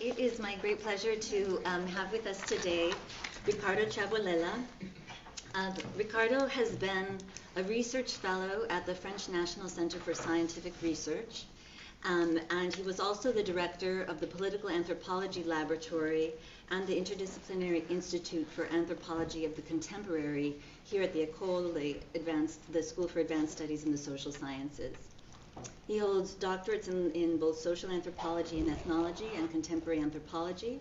It is my great pleasure to have with us today Riccardo Ciavolella. Riccardo has been a research fellow at the French National Center for Scientific Research, and he was also the director of the Political Anthropology Laboratory and the Interdisciplinary Institute for Anthropology of the Contemporary here at the École, the School for Advanced Studies in the Social Sciences. He holds doctorates in both social anthropology and ethnology and contemporary anthropology,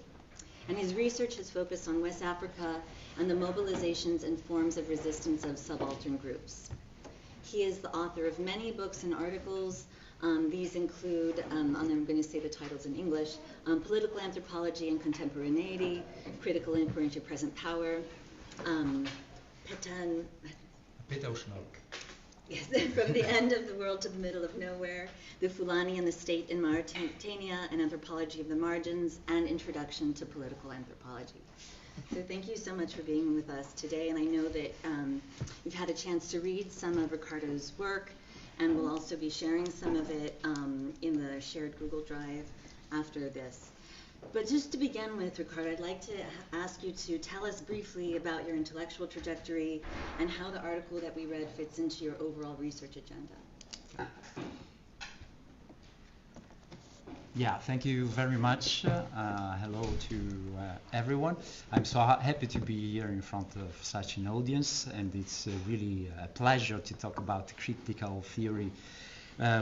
and his research has focused on West Africa and the mobilizations and forms of resistance of subaltern groups. He is the author of many books and articles. These include, and I'm going to say the titles in English, Political Anthropology and Contemporaneity, Critical Inquiry into Present Power, Yes, from the end of the world to the middle of nowhere, the Fulani and the state in Mauritania, and anthropology of the margins, and introduction to political anthropology. So thank you so much for being with us today, and I know that you've had a chance to read some of Riccardo's work, and we'll also be sharing some of it in the shared Google Drive after this. But just to begin with, Riccardo, I'd like to ask you to tell us briefly about your intellectual trajectory and how the article that we read fits into your overall research agenda. Yeah, thank you very much. Hello to everyone. I'm so happy to be here in front of such an audience, and it's really a pleasure to talk about critical theory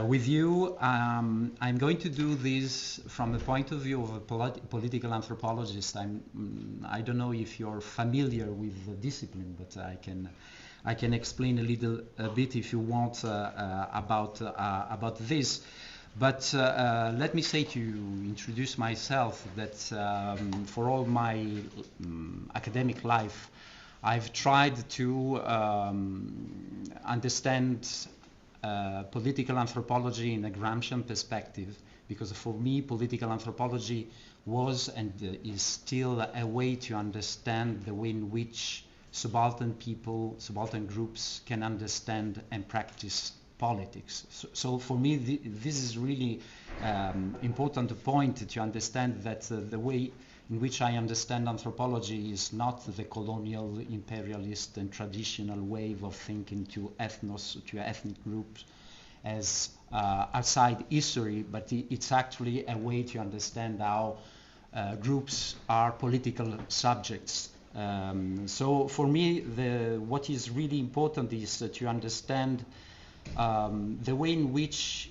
with you. I'm going to do this from the point of view of a political anthropologist. I don't know if you're familiar with the discipline, but I can explain a bit if you want about this. But let me say, to introduce myself, that for all my academic life, I've tried to understand political anthropology in a Gramscian perspective, because for me political anthropology was and is still a way to understand the way in which subaltern people, subaltern groups can understand and practice politics. So for me this is really important point to understand that the way in which I understand anthropology is not the colonial, imperialist and traditional way of thinking to ethnic groups as outside history, but it's actually a way to understand how groups are political subjects. So for me, what is really important is to understand the way in which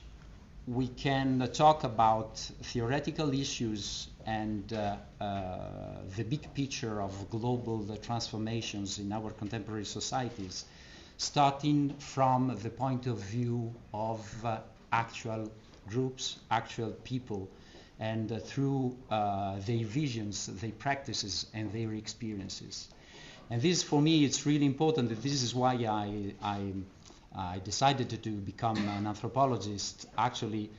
we can talk about theoretical issues and the big picture of global transformations in our contemporary societies, starting from the point of view of actual groups, actual people, and through their visions, their practices, and their experiences. And this, for me, it's really important. This is why I decided to become an anthropologist. Actually,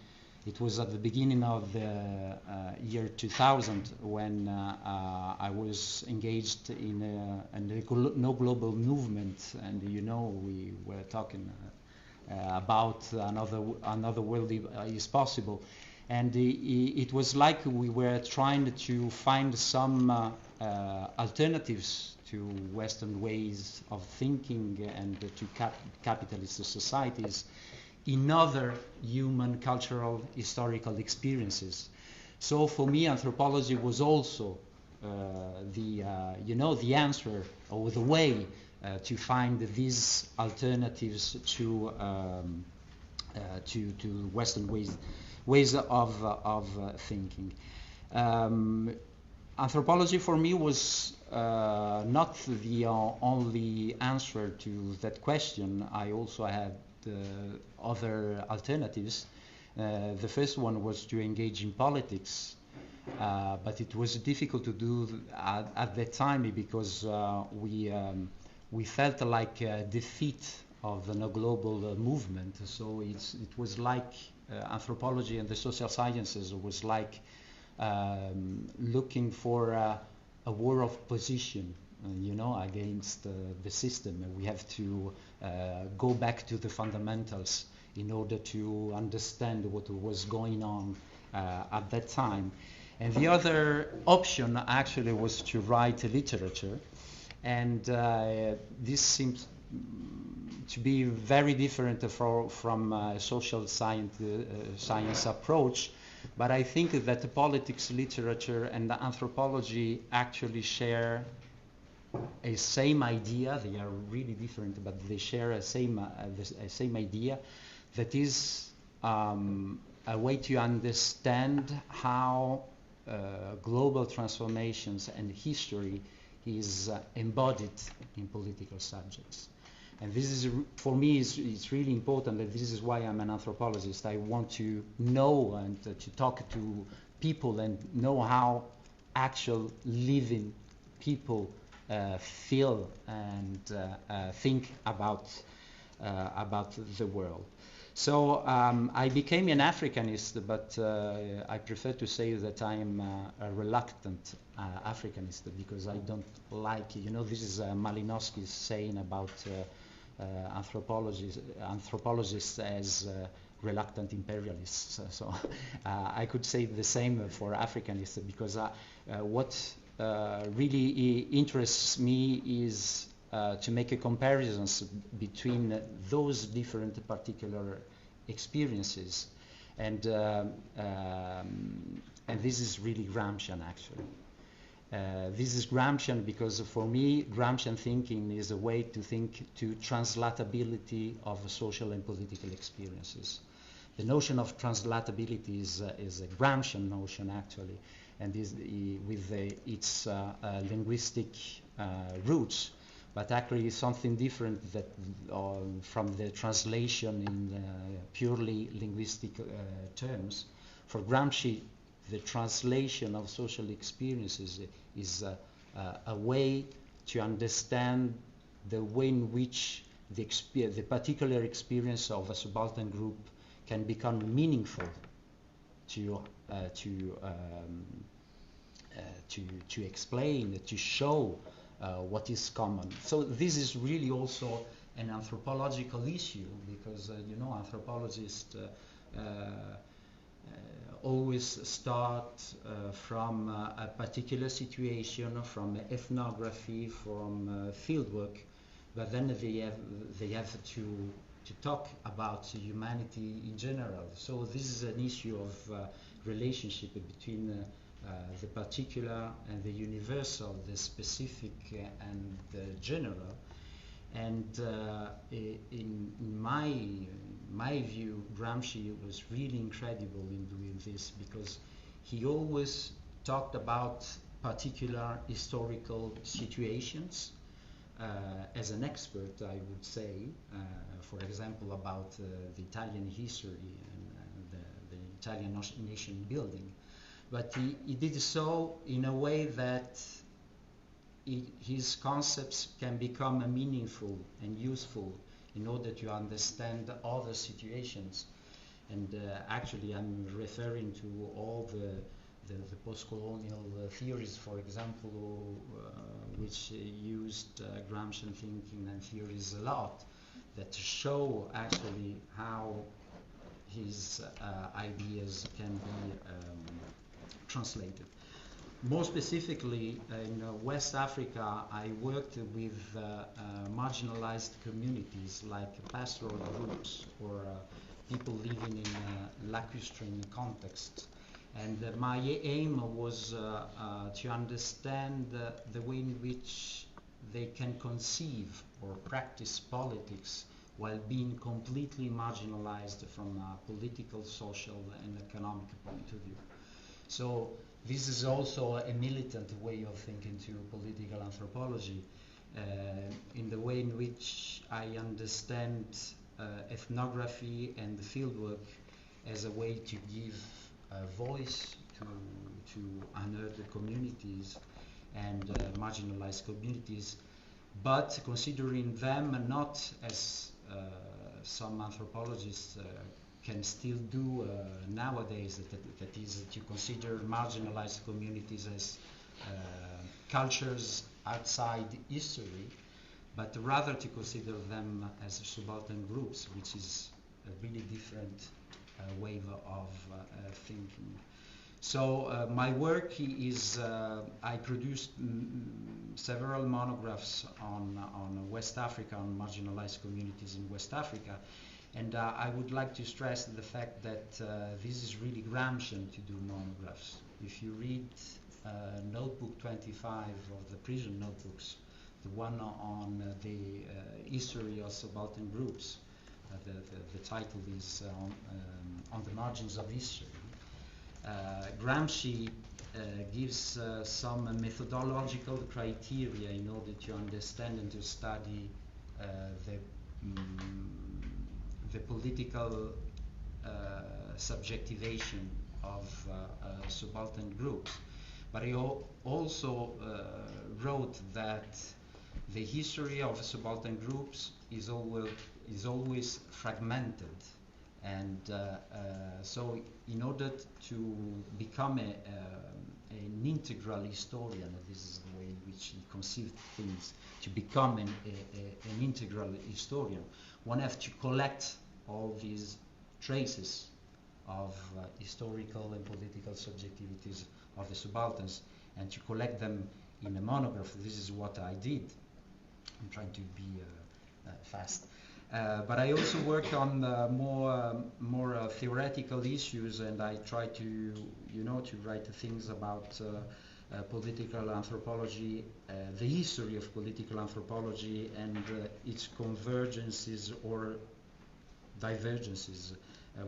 it was at the beginning of the year 2000 when I was engaged in a no global movement, and we were talking about another world is possible, and it was like we were trying to find some alternatives to Western ways of thinking and to capitalist societies in other human, cultural, historical experiences. So for me, anthropology was also the answer or the way to find these alternatives to Western ways of thinking. Anthropology for me was not the only answer to that question. I also had other alternatives. The first one was to engage in politics, but it was difficult to do at that time because we felt like a defeat of the no global movement. So it was like anthropology and the social sciences was like looking for a war of position, against the system. We have to go back to the fundamentals in order to understand what was going on at that time. And the other option actually was to write literature, and this seems to be very different from social science approach. But I think that the politics, literature, and the anthropology actually share a same idea. They are really different, but they share a same idea. That is a way to understand how global transformations and history is embodied in political subjects. And this is, for me, it's really important that this is why I'm an anthropologist. I want to know and to talk to people and know how actual living people feel and think about the world. So I became an Africanist, but I prefer to say that I am a reluctant Africanist, because I don't like, this is Malinowski's saying about anthropologists as reluctant imperialists. So I could say the same for Africanists, because what really interests me is to make a comparisons between those different particular experiences, and this is really Gramscian actually. This is Gramscian because for me Gramscian thinking is a way to think to translatability of social and political experiences. The notion of translatability is a Gramscian notion actually, and is with its linguistic roots, but actually something different that from the translation in purely linguistic terms. For Gramsci, the translation of social experiences is a way to understand the way in which the particular experience of a subaltern group can become meaningful to explain, to show what is common. So this is really also an anthropological issue, because anthropologists always start from a particular situation, from ethnography, from fieldwork, but then they have to talk about humanity in general. So this is an issue of relationship between the particular and the universal, the specific and the general. And in my view, Gramsci was really incredible in doing this, because he always talked about particular historical situations as an expert, I would say, for example, about the Italian history and the Italian nation building. But he did so in a way that his concepts can become meaningful and useful in order to understand other situations. And actually I'm referring to all the post-colonial theories, for example, which used Gramscian thinking and theories a lot, that show actually how his ideas can be translated. More specifically, in West Africa, I worked with marginalized communities like pastoral groups or people living in a lacustrine context. And my aim was to understand the way in which they can conceive or practice politics while being completely marginalized from a political, social, and economic point of view. So this is also a militant way of thinking to political anthropology, in the way in which I understand ethnography and fieldwork as a way to give a voice to unearthed communities and marginalized communities, but considering them not as some anthropologists can still do nowadays, that is to consider marginalized communities as cultures outside history, but rather to consider them as subaltern groups, which is a really different way of thinking. So my work is, I produced several monographs on West Africa, on marginalized communities in West Africa. And I would like to stress the fact that this is really Gramscian to do monographs. If you read notebook 25 of the prison notebooks, the one on the history of subaltern groups, the title is on the margins of history. Gramsci gives some methodological criteria in order to understand and to study the political subjectivation of subaltern groups. But he also wrote that the history of subaltern groups is always fragmented, and so in order to become an integral historian, this is the way in which he conceived things, to become an integral historian, one has to collect all these traces of historical and political subjectivities of the subalterns and to collect them in a monograph. This is what I did. I'm trying to be fast. But I also work on more theoretical issues, and I try to, to write things about political anthropology, the history of political anthropology, and its convergences or divergences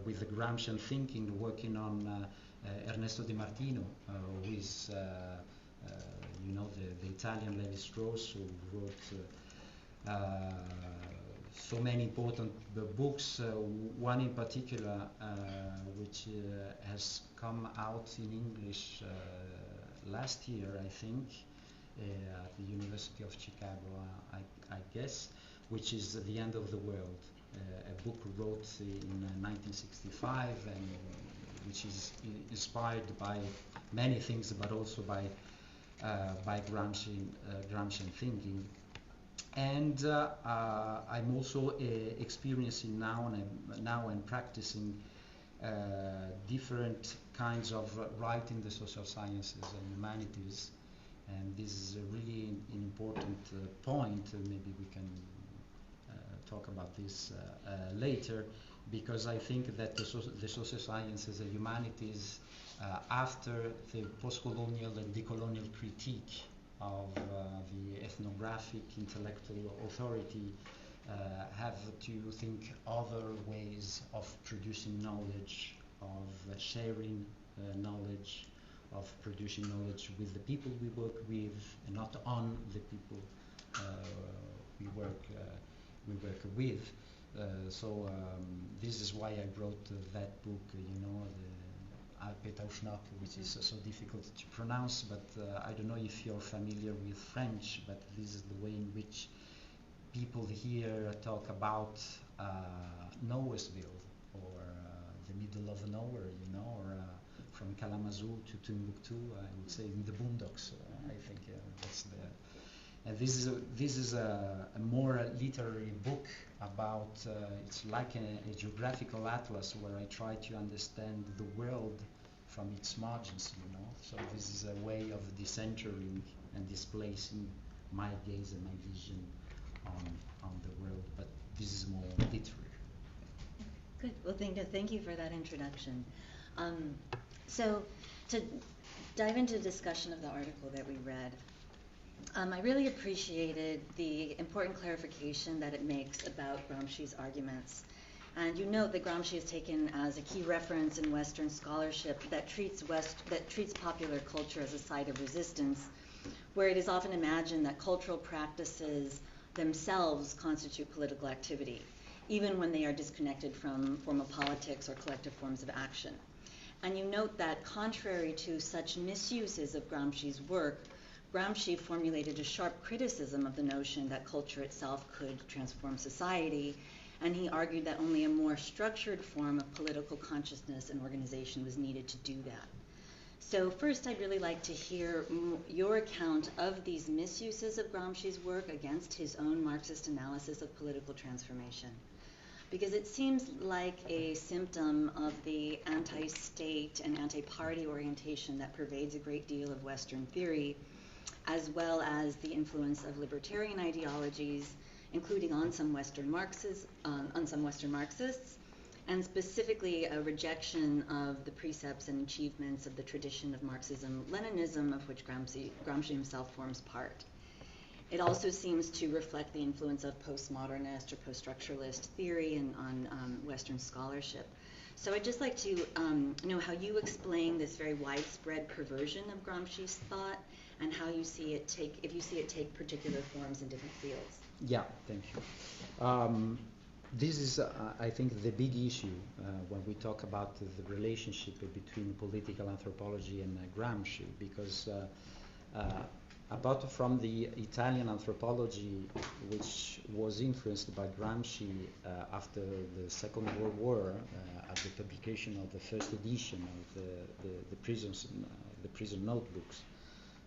with the Gramscian thinking, working on Ernesto De Martino, who is, the Italian Levi-Strauss, who wrote so many important books, one in particular which has come out in English last year, I think, at the University of Chicago, I guess, which is The End of the World, a book wrote in 1965, and which is inspired by many things, but also by Gramscian thinking. And I'm also experiencing now and practicing different kinds of writing the social sciences and humanities, and this is a really an important point. Maybe we can talk about this later, because I think that the social sciences and humanities, after the post-colonial and decolonial critique of the ethnographic intellectual authority, have to think other ways of producing knowledge, of sharing knowledge, of producing knowledge with the people we work with, and not on the people we work with. So this is why I wrote that book, which is so difficult to pronounce, but I don't know if you're familiar with French, but this is the way in which people here talk about Nowheresville, or the middle of nowhere, or from Kalamazoo to Timbuktu, I would say in the boondocks. I think that's the. And this is a more literary book about. It's like a geographical atlas where I try to understand the world from its margins. So this is a way of decentering and displacing my gaze and my vision on the world. But this is more literary. Good. Well, thank you for that introduction. So to dive into discussion of the article that we read, I really appreciated the important clarification that it makes about Gramsci's arguments. And you note that Gramsci is taken as a key reference in Western scholarship that treats popular culture as a site of resistance, where it is often imagined that cultural practices themselves constitute political activity, even when they are disconnected from formal politics or collective forms of action. And you note that contrary to such misuses of Gramsci's work, Gramsci formulated a sharp criticism of the notion that culture itself could transform society, and he argued that only a more structured form of political consciousness and organization was needed to do that. So first, I'd really like to hear your account of these misuses of Gramsci's work against his own Marxist analysis of political transformation. because it seems like a symptom of the anti-state and anti-party orientation that pervades a great deal of Western theory, as well as the influence of libertarian ideologies, including on some Western Marxists, and specifically a rejection of the precepts and achievements of the tradition of Marxism-Leninism, of which Gramsci himself forms part. It also seems to reflect the influence of postmodernist or post-structuralist theory on Western scholarship. So I'd just like to know how you explain this very widespread perversion of Gramsci's thought, and how you see it if you see it take particular forms in different fields. Yeah, thank you. This is, I think, the big issue when we talk about the relationship between political anthropology and Gramsci, because apart from the Italian anthropology, which was influenced by Gramsci after the Second World War, at the publication of the first edition of the prison notebooks,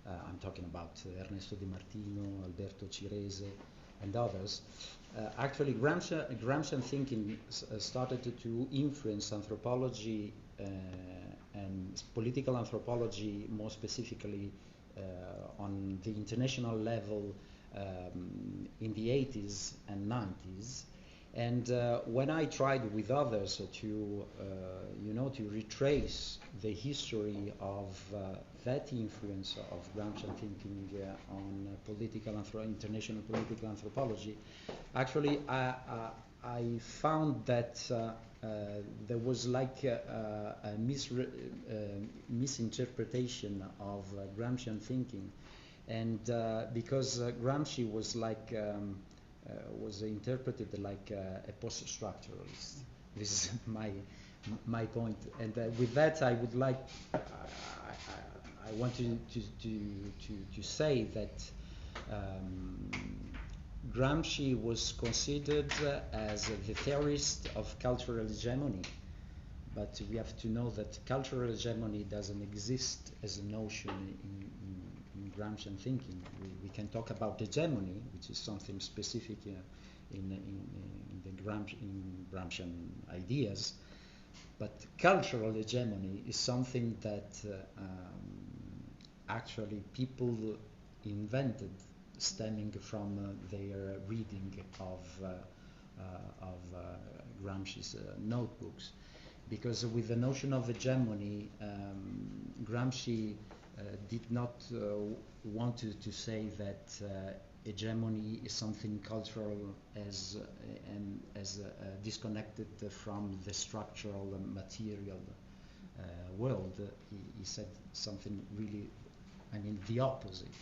I'm talking about Ernesto Di Martino, Alberto Cirese, and others. Actually, Gramscian thinking started to influence anthropology and political anthropology, more specifically on the international level in the 80s and 90s. And when I tried with others to retrace the history of that influence of Gramscian thinking on international political anthropology, actually I found that there was like a misinterpretation of Gramscian thinking, and because Gramsci was like was interpreted like a post-structuralist. This is my point, and with that I would like I want to say that Gramsci was considered as the theorist of cultural hegemony, but we have to know that cultural hegemony doesn't exist as a notion in Gramscian thinking. We can talk about hegemony, which is something specific in Gramscian ideas, but cultural hegemony is something that actually people invented, stemming from their reading of Gramsci's notebooks. Because with the notion of hegemony, Gramsci did not want to say that hegemony is something cultural as disconnected from the structural and material world. He said something really, the opposite.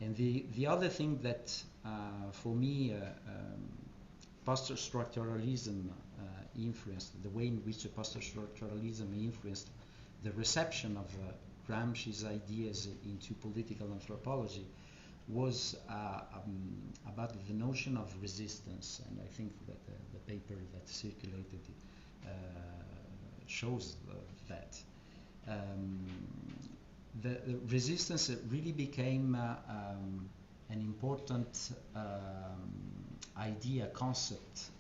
And the other thing that, for me, post-structuralism influenced, the way in which post-structuralism influenced the reception of Gramsci's ideas into political anthropology, was about the notion of resistance. And I think that the paper that circulated shows that. The resistance really became an important idea, concept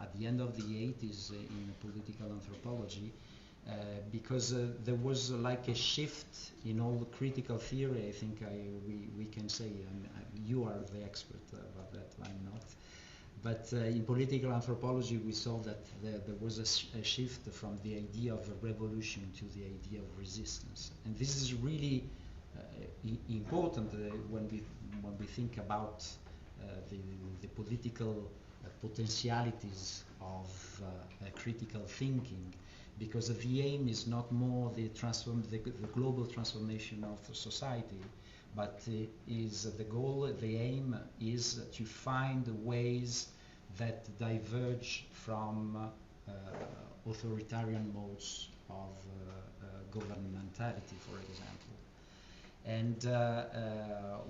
at the end of the 80s in political anthropology, because there was like a shift in all the critical theory. I think we can say, you are the expert about that, I'm not. But in political anthropology, we saw that there was a shift from the idea of a revolution to the idea of resistance, and this is really important when we think about the political potentialities of critical thinking, because the aim is not more the global transformation of society, but is the goal, the aim is to find ways that diverge from authoritarian modes of governmentality, for example. And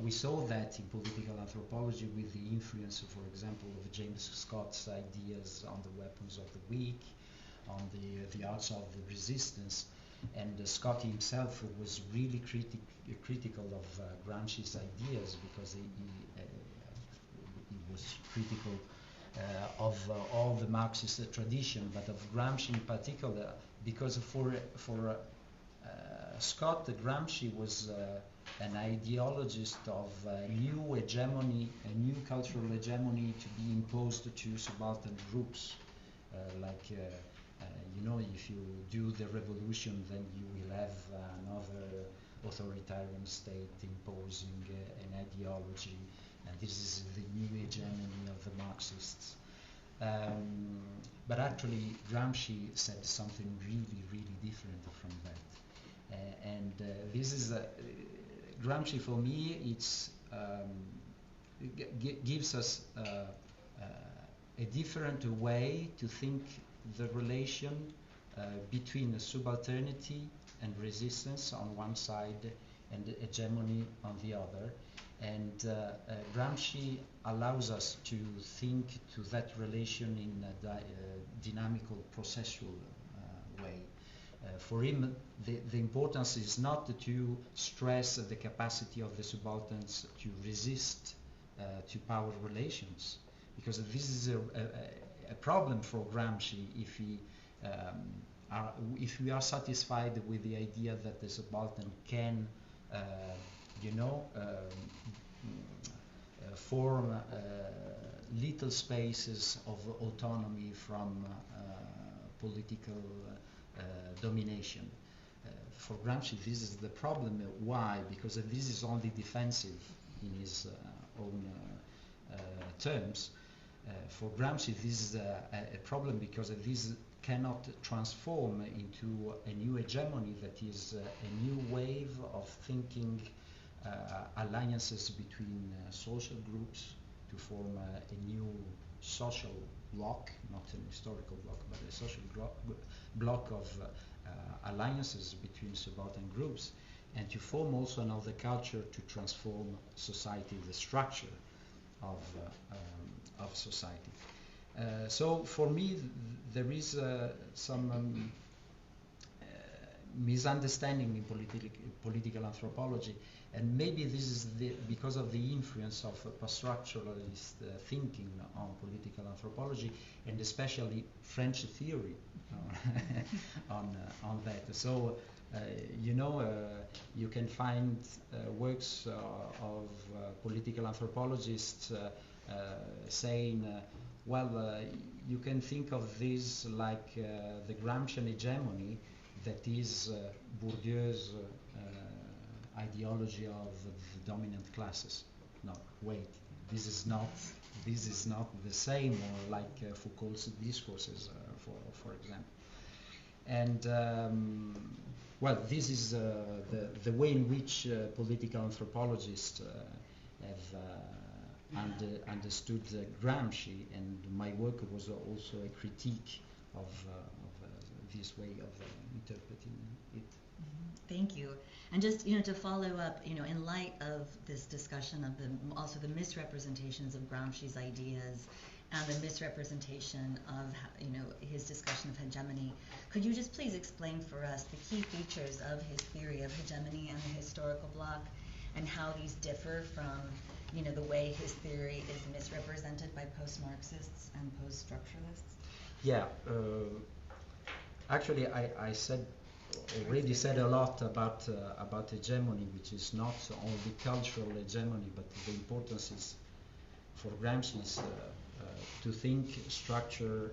we saw that in political anthropology with the influence, for example, of James Scott's ideas on the weapons of the weak, on the arts of the resistance. And Scott himself was really critical of Gramsci's ideas, because he was critical all the Marxist tradition, but of Gramsci in particular, because for Scott, Gramsci was an ideologist of a new hegemony, a new cultural hegemony to be imposed to subaltern groups. If you do the revolution, then you will have another authoritarian state imposing an ideology, and this is the new hegemony of the Marxists. But actually, Gramsci said something really, really different from that. This is Gramsci for me. It's gives us a different way to think the relation between subalternity and resistance on one side and hegemony on the other. And Gramsci allows us to think to that relation in a dynamical, processual way. For him, the importance is not to stress the capacity of the subalterns to resist to power relations, because this is a problem for Gramsci if we are satisfied with the idea that the subaltern can form little spaces of autonomy from political domination. For Gramsci, this is the problem. Why? Because this is only defensive in his own terms. For Gramsci, this is a problem because this cannot transform into a new hegemony that is a new wave of thinking alliances between social groups to form a new social bloc, not an historical bloc, but a social bloc of alliances between subaltern groups, and to form also another culture to transform society, the structure of society. So for me, there is some misunderstanding in political anthropology, and maybe this is because of the influence of post-structuralist thinking on political anthropology, and especially French theory on that. So you can find works of political anthropologists saying, you can think of this like the Gramscian hegemony, that is Bourdieu's ideology of the dominant classes. No, wait, this is not the same, or like Foucault's discourses, for example. And this is the way in which political anthropologists have understood Gramsci, and my work was also a critique of this way of interpreting it. Thank you. And just to follow up, in light of this discussion of also the misrepresentations of Gramsci's ideas and the misrepresentation of his discussion of hegemony, could you just please explain for us the key features of his theory of hegemony and the historical bloc, and how these differ from the way his theory is misrepresented by post-Marxists and post-structuralists? Yeah, actually I already said a lot about hegemony, which is not only cultural hegemony, but the importance is for Gramsci is to think structure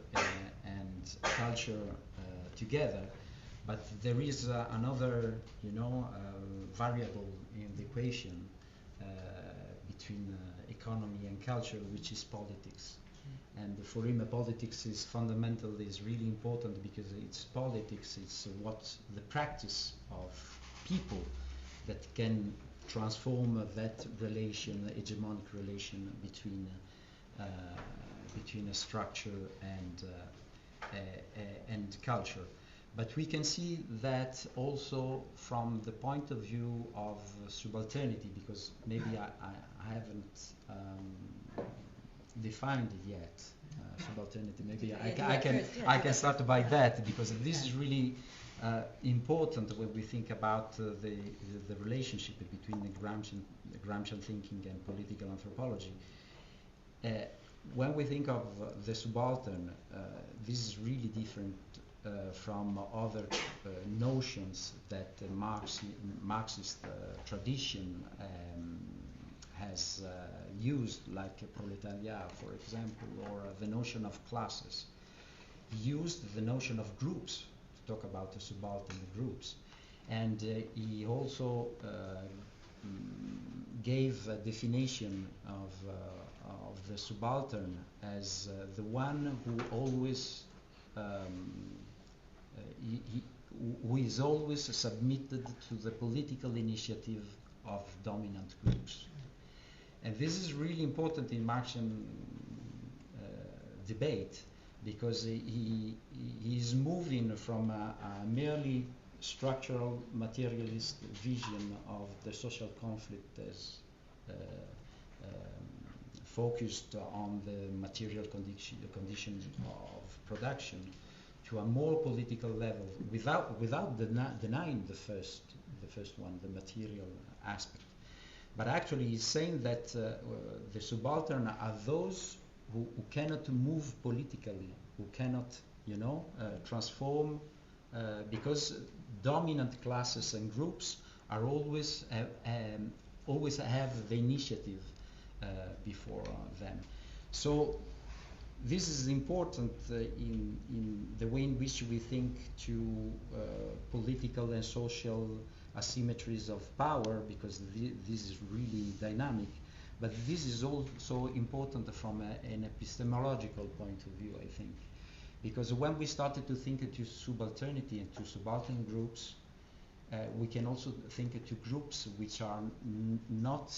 and culture together. But there is another variable in the equation between economy and culture, which is politics. And for him, politics is fundamental, is really important, because it's politics, it's the practice of people that can transform that relation, hegemonic relation between a structure and culture. But we can see that also from the point of view of subalternity, because maybe I haven't defined it yet, subalternity. Maybe I can start by that, because this is really important when we think about the relationship between the Gramscian thinking and political anthropology. when we think of the subaltern, this is really different from other notions that the Marxist tradition has used, like proletariat, for example, or the notion of classes. He used the notion of groups to talk about the subaltern groups. And he also gave a definition of the subaltern as the one who always who is always submitted to the political initiative of dominant groups. And this is really important in Marxian debate, because he is moving from a merely structural materialist vision of the social conflict as focused on the material conditions of production, to a more political level, without denying the first one, the material aspect. But actually he's saying that the subaltern are those who cannot move politically, who cannot, transform, because dominant classes and groups are always have the initiative before them. So this is important in the way in which we think to political and social asymmetries of power, because this is really dynamic. But this is also important from an epistemological point of view, I think. Because when we started to think to subalternity and to subaltern groups, we can also think to groups which are not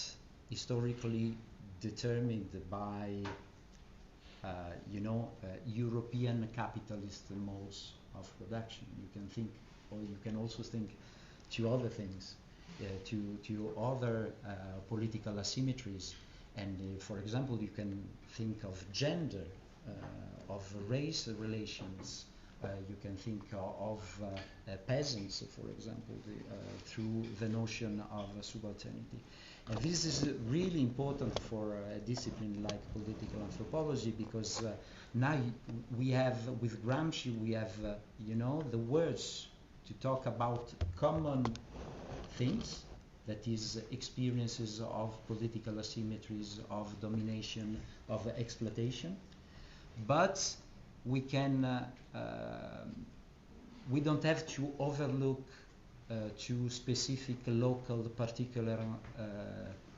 historically determined by European capitalist modes of production. You can think, or you can also think to other things, to other political asymmetries. And for example, you can think of gender, of race relations. You can think of peasants, for example, through the notion of subalternity. And this is really important for a discipline like political anthropology, because now we have, with Gramsci, we have, the words to talk about common things, that is experiences of political asymmetries, of domination, of exploitation. But we can, we don't have to overlook to specific local particular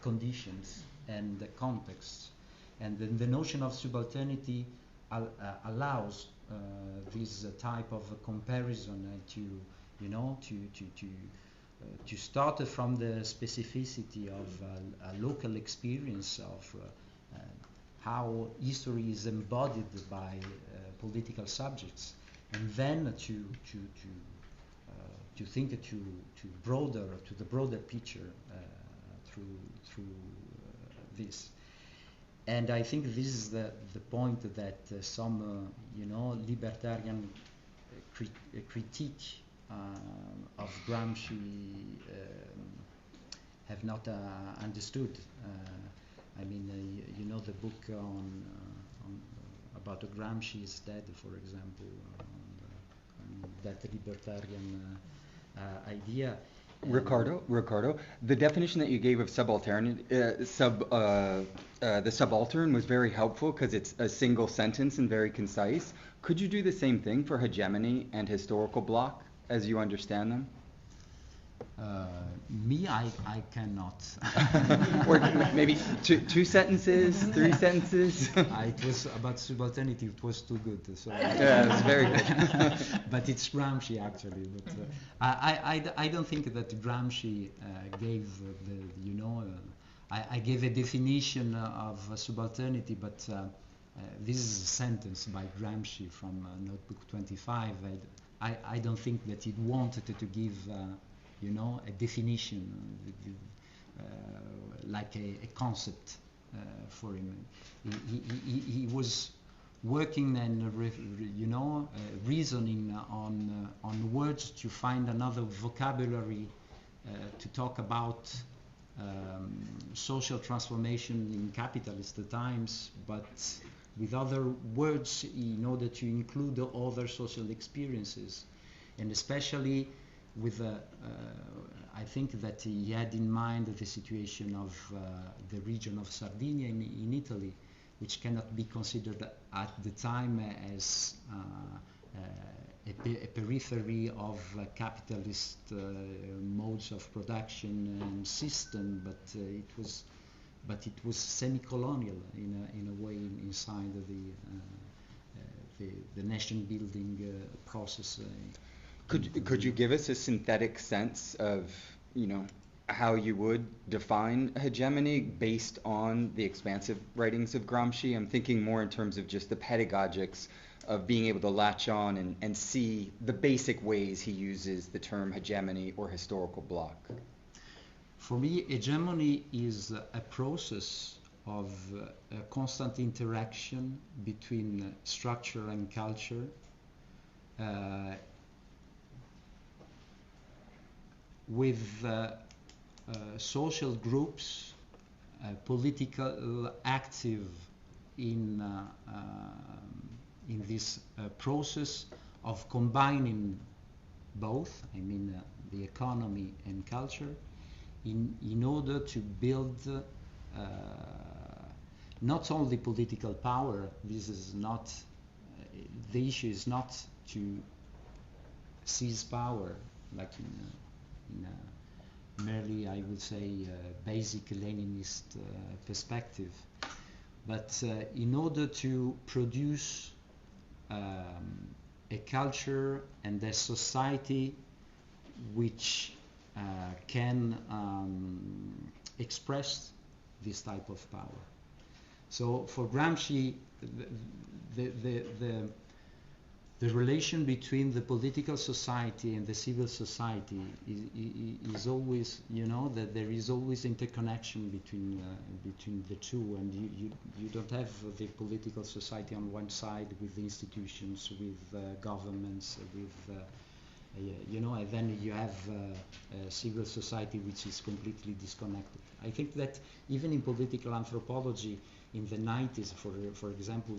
conditions and contexts. And then the notion of subalternity allows this type of comparison to start from the specificity of a local experience of how history is embodied by political subjects, and then to think to the broader picture through this. And I think this is the point that some libertarian critique of Gramsci have not understood. I mean, the book on about Gramsci is dead, for example, on that libertarian idea. Riccardo, the definition that you gave of subaltern, the subaltern was very helpful because it's a single sentence and very concise. Could you do the same thing for hegemony and historical bloc as you understand them? I cannot. Or maybe two sentences, three sentences. It was about subalternity. It was too good. So yeah, it's very good. But it's Gramsci actually. But I don't think that Gramsci gave I gave a definition of subalternity, but this is a sentence by Gramsci from Notebook 25. I don't think that he wanted to give. A definition, like a concept for him. He was working and reasoning on words to find another vocabulary to talk about social transformation in capitalist times, but with other words, in order to include the other social experiences, and especially with I think that he had in mind the situation of the region of Sardinia in Italy, which cannot be considered at the time as a periphery of capitalist modes of production and system, but it was semi-colonial in a way inside the nation building process. Could you give us a synthetic sense of, how you would define hegemony based on the expansive writings of Gramsci? I'm thinking more in terms of just the pedagogics of being able to latch on and see the basic ways he uses the term hegemony or historical bloc. For me, hegemony is a process of a constant interaction between structure and culture, with social groups, political active in this process of combining both, the economy and culture, in order to build not only political power. This is not the issue is not to seize power like in a merely, I would say, basic Leninist perspective, but in order to produce a culture and a society which can express this type of power. So for Gramsci, the relation between the political society and the civil society is always, that there is always interconnection between the two, and you don't have the political society on one side with the institutions, with governments, with and then you have civil society which is completely disconnected. I think that even in political anthropology in the 90s, for example,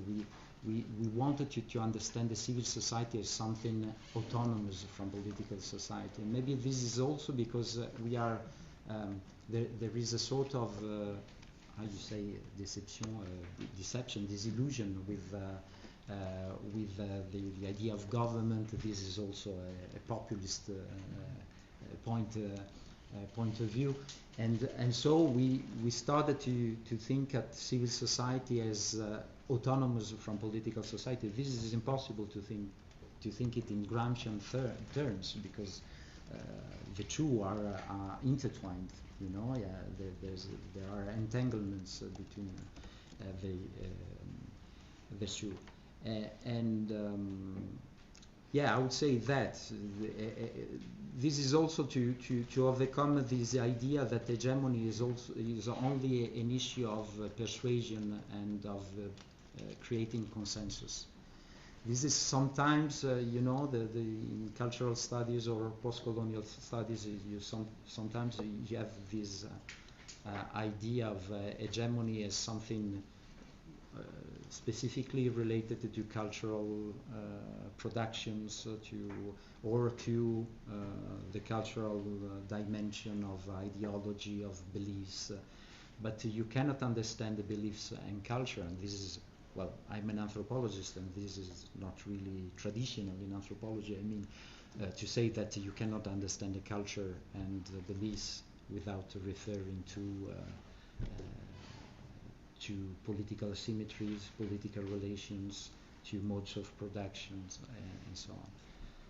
we wanted to understand the civil society as something autonomous from political society. And maybe this is also because we are there is a sort of deception, disillusion with the idea of government. This is also a populist point of view, and so we started to think at civil society as autonomous from political society. This is impossible to think it in Gramscian terms, because the two are intertwined. There are entanglements between the two. I would say that this is also to overcome this idea that hegemony is only an issue of persuasion and of creating consensus. This is sometimes, in cultural studies or post-colonial studies, sometimes you have this idea of hegemony as something specifically related to cultural productions, to the cultural dimension of ideology, of beliefs. But you cannot understand the beliefs and culture, and this is, well, I'm an anthropologist, and this is not really traditional in anthropology. To say that you cannot understand the culture and the beliefs without referring to political symmetries, political relations, to modes of productions, and so on.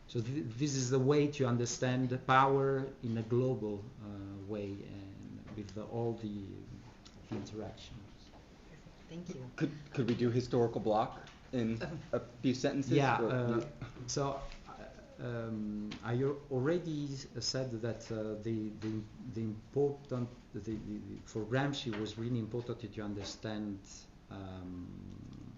So this is the way to understand power in a global way, and with all the interactions. Thank you. Could we do historical block in a few sentences? So I already said that the important for Gramsci was really important to understand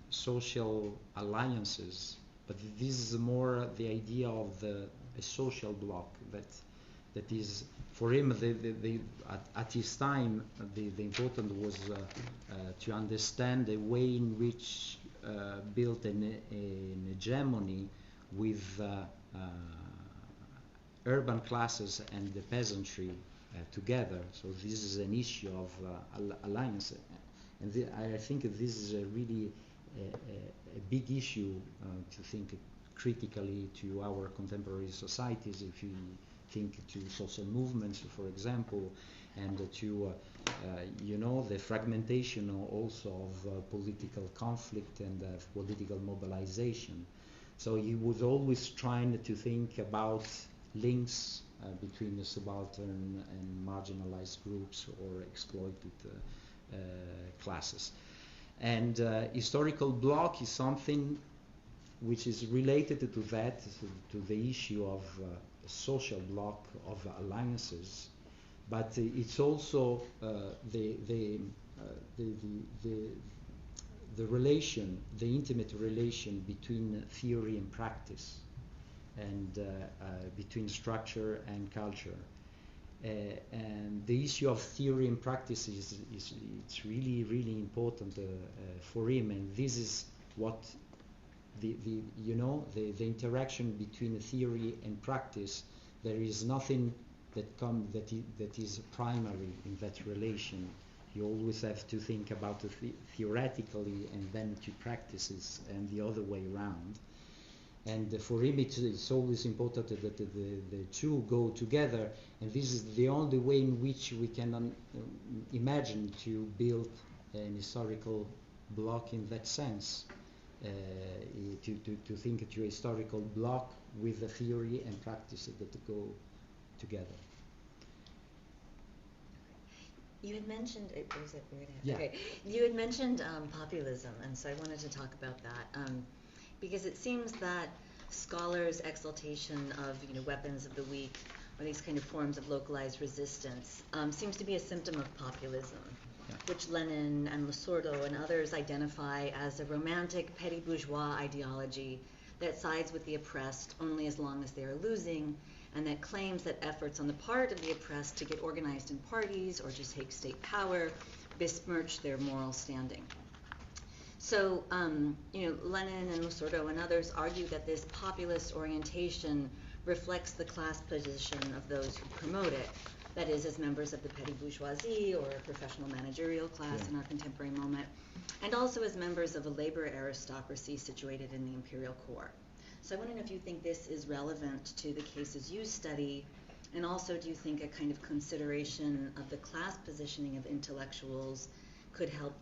social alliances, but this is more the idea of a social bloc that is for him. At his time, the important was to understand the way in which built an hegemony with urban classes and the peasantry together. So this is an issue of alliance, and I think this is a really a big issue to think critically to our contemporary societies. If you think to social movements, for example, and to the fragmentation also of political conflict and political mobilization. So he was always trying to think about links between the subaltern and marginalized groups or exploited classes. And historical bloc is something which is related to that, to the issue of social bloc of alliances, but it's also the relation, the intimate relation between theory and practice, and between structure and culture. And the issue of theory and practice is it's really, really important for him, and this is what the interaction between theory and practice. There is nothing that is primary in that relation. You always have to think about it theoretically and then to practices, and the other way around. And for him, it's always important that the two go together, and this is the only way in which we can imagine to build an historical bloc in that sense, to think to a historical bloc with the theory and practice that go together. You had mentioned, Yeah. Okay. You had mentioned populism, and so I wanted to talk about that. Because it seems that scholars' exaltation of weapons of the weak, or these kind of forms of localized resistance, seems to be a symptom of populism, which Lenin and Losordo and others identify as a romantic petty bourgeois ideology that sides with the oppressed only as long as they are losing, and that claims that efforts on the part of the oppressed to get organized in parties or to take state power besmirch their moral standing. So, Lenin and Losordo and others argue that this populist orientation reflects the class position of those who promote it, that is, as members of the petty bourgeoisie or a professional managerial class in our contemporary moment, and also as members of a labor aristocracy situated in the imperial core. So I want to know if you think this is relevant to the cases you study, and also do you think a kind of consideration of the class positioning of intellectuals could help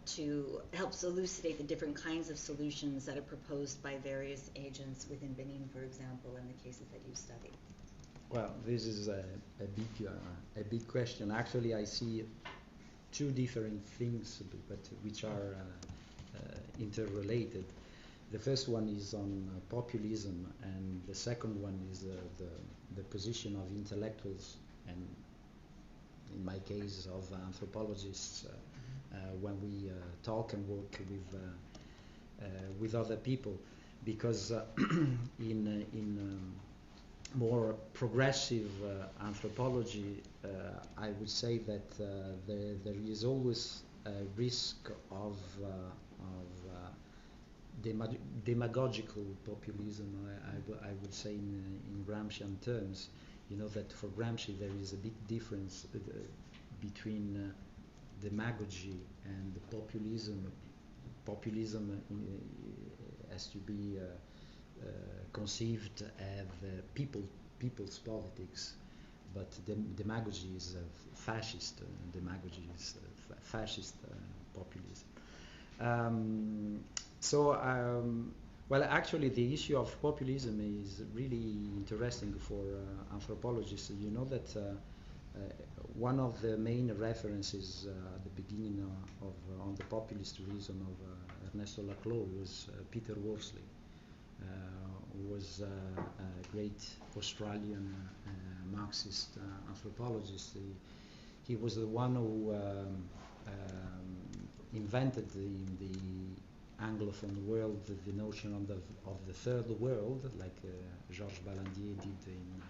elucidate the different kinds of solutions that are proposed by various agents within Benin, for example, in the cases that you study? Well, this is a big question. Actually, I see two different things, but which are interrelated. The first one is on populism, and the second one is the position of intellectuals, and in my case of anthropologists, when we talk and work with other people, because in more progressive anthropology, I would say that there is always a risk of demagogical populism. I would say in Gramscian terms, that for Gramsci there is a big difference between demagogy and populism. Populism has to be conceived as people's politics, but demagogy is fascist. Demagogy is fascist populism. Well, actually, the issue of populism is really interesting for anthropologists. You know that one of the main references at the beginning on the populist reason of Ernesto Laclau was Peter Worsley, who was a great Australian Marxist anthropologist. He was the one who invented in the Anglophone world the notion of the third world, like Georges Ballandier did in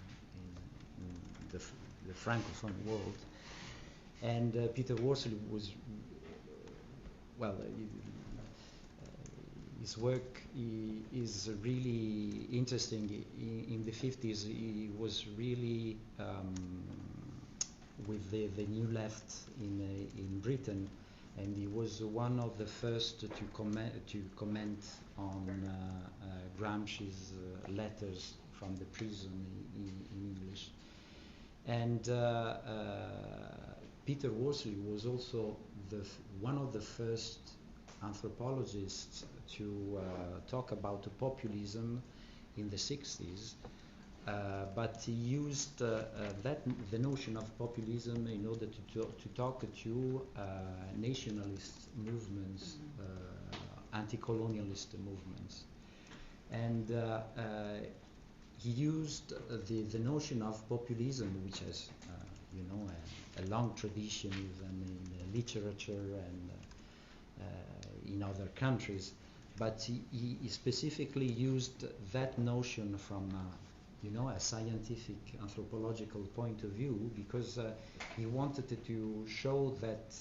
the Francophone world. And Peter Worsley was, his work is really interesting. In the 50s, he was really with the New Left in Britain, and he was one of the first to comment on Gramsci's letters from the prison in English. And Peter Worsley was also one of the first anthropologists to talk about populism in the 60s, but he used the notion of populism in order to talk to nationalist movements, anti-colonialist movements. And he used the notion of populism, which has a long tradition even in literature and in other countries, but he specifically used that notion from a scientific anthropological point of view, because he wanted to show that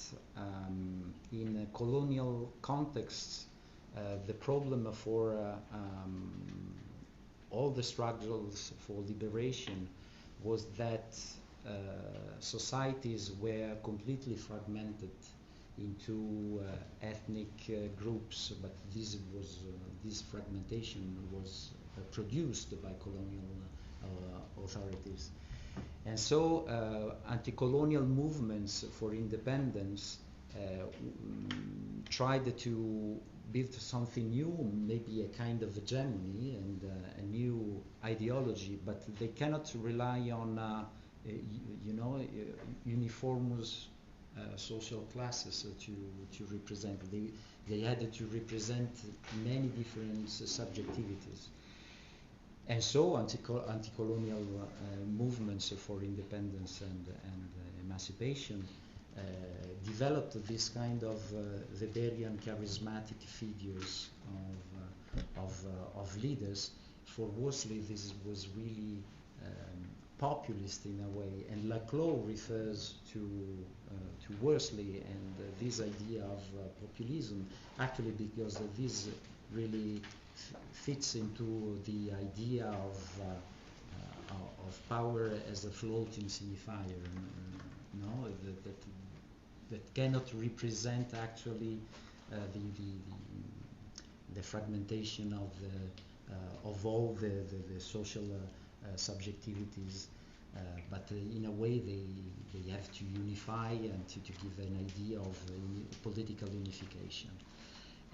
in colonial contexts the problem for all the struggles for liberation was that societies were completely fragmented into ethnic groups, but this fragmentation was produced by colonial authorities. And so anti-colonial movements for independence tried to build something new, maybe a kind of hegemony and a new ideology, but they cannot rely on uniformous social classes to represent. They had to represent many different subjectivities. And so anti-colonial movements for independence and emancipation developed this kind of Weberian charismatic figures of leaders. For Worsley, this was really populist in a way, and Laclau refers to Worsley and this idea of populism, actually because this really fits into the idea of power as a floating signifier, that cannot represent actually the fragmentation of all the social subjectivities, but in a way they have to unify and to give an idea of political unification.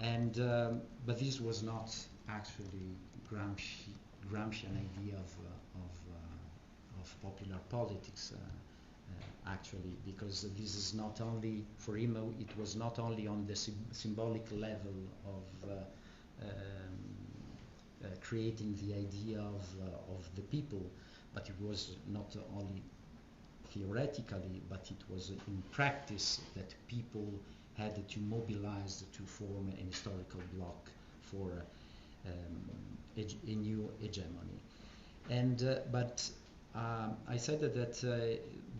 And but this was not actually Gramscian idea of popular politics, actually, because this is not only, for him, it was not only on the symbolic level of creating the idea of the people, but it was not only theoretically, but it was in practice that people had to mobilize to form an historical bloc for a new hegemony. And but I said that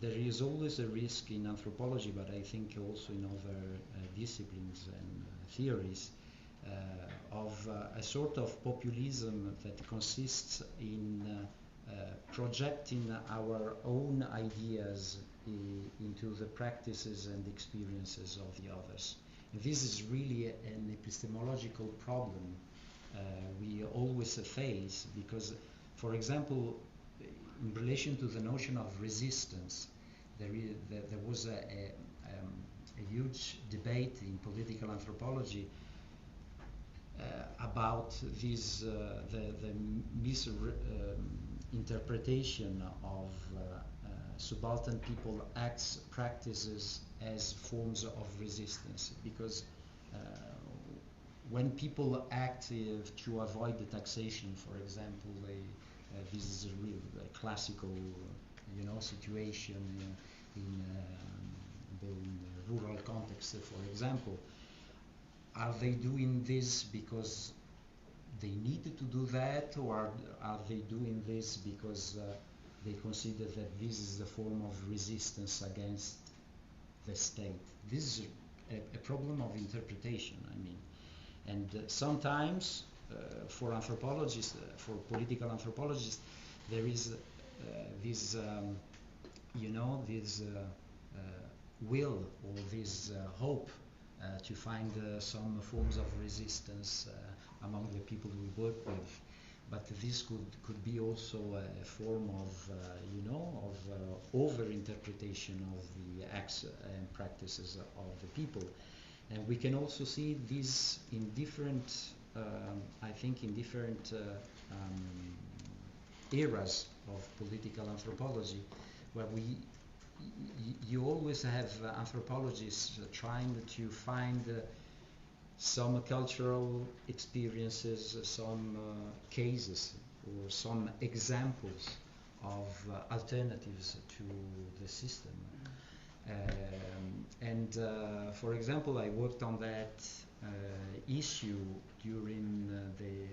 there is always a risk in anthropology, but I think also in other disciplines and theories, of a sort of populism that consists in projecting our own ideas into the practices and experiences of the others. And this is really an epistemological problem we always face, because, for example, in relation to the notion of resistance, there was a huge debate in political anthropology about this, the misinterpretation of subaltern people acts, practices as forms of resistance, because when people act to avoid the taxation, for example, this is a real classical, situation in the rural context, for example. Are they doing this because they needed to do that, or are they doing this because they consider that this is the form of resistance against the state? This is a problem of interpretation, I mean. And sometimes, for anthropologists, for political anthropologists, there is this, this will or this hope to find some forms of resistance among the people we work with. But this could be also a form of, over-interpretation of the acts and practices of the people. And we can also see this in different, in different eras of political anthropology, where you always have anthropologists trying to find some cultural experiences, some cases, or some examples of alternatives to the system. For example, I worked on that issue during the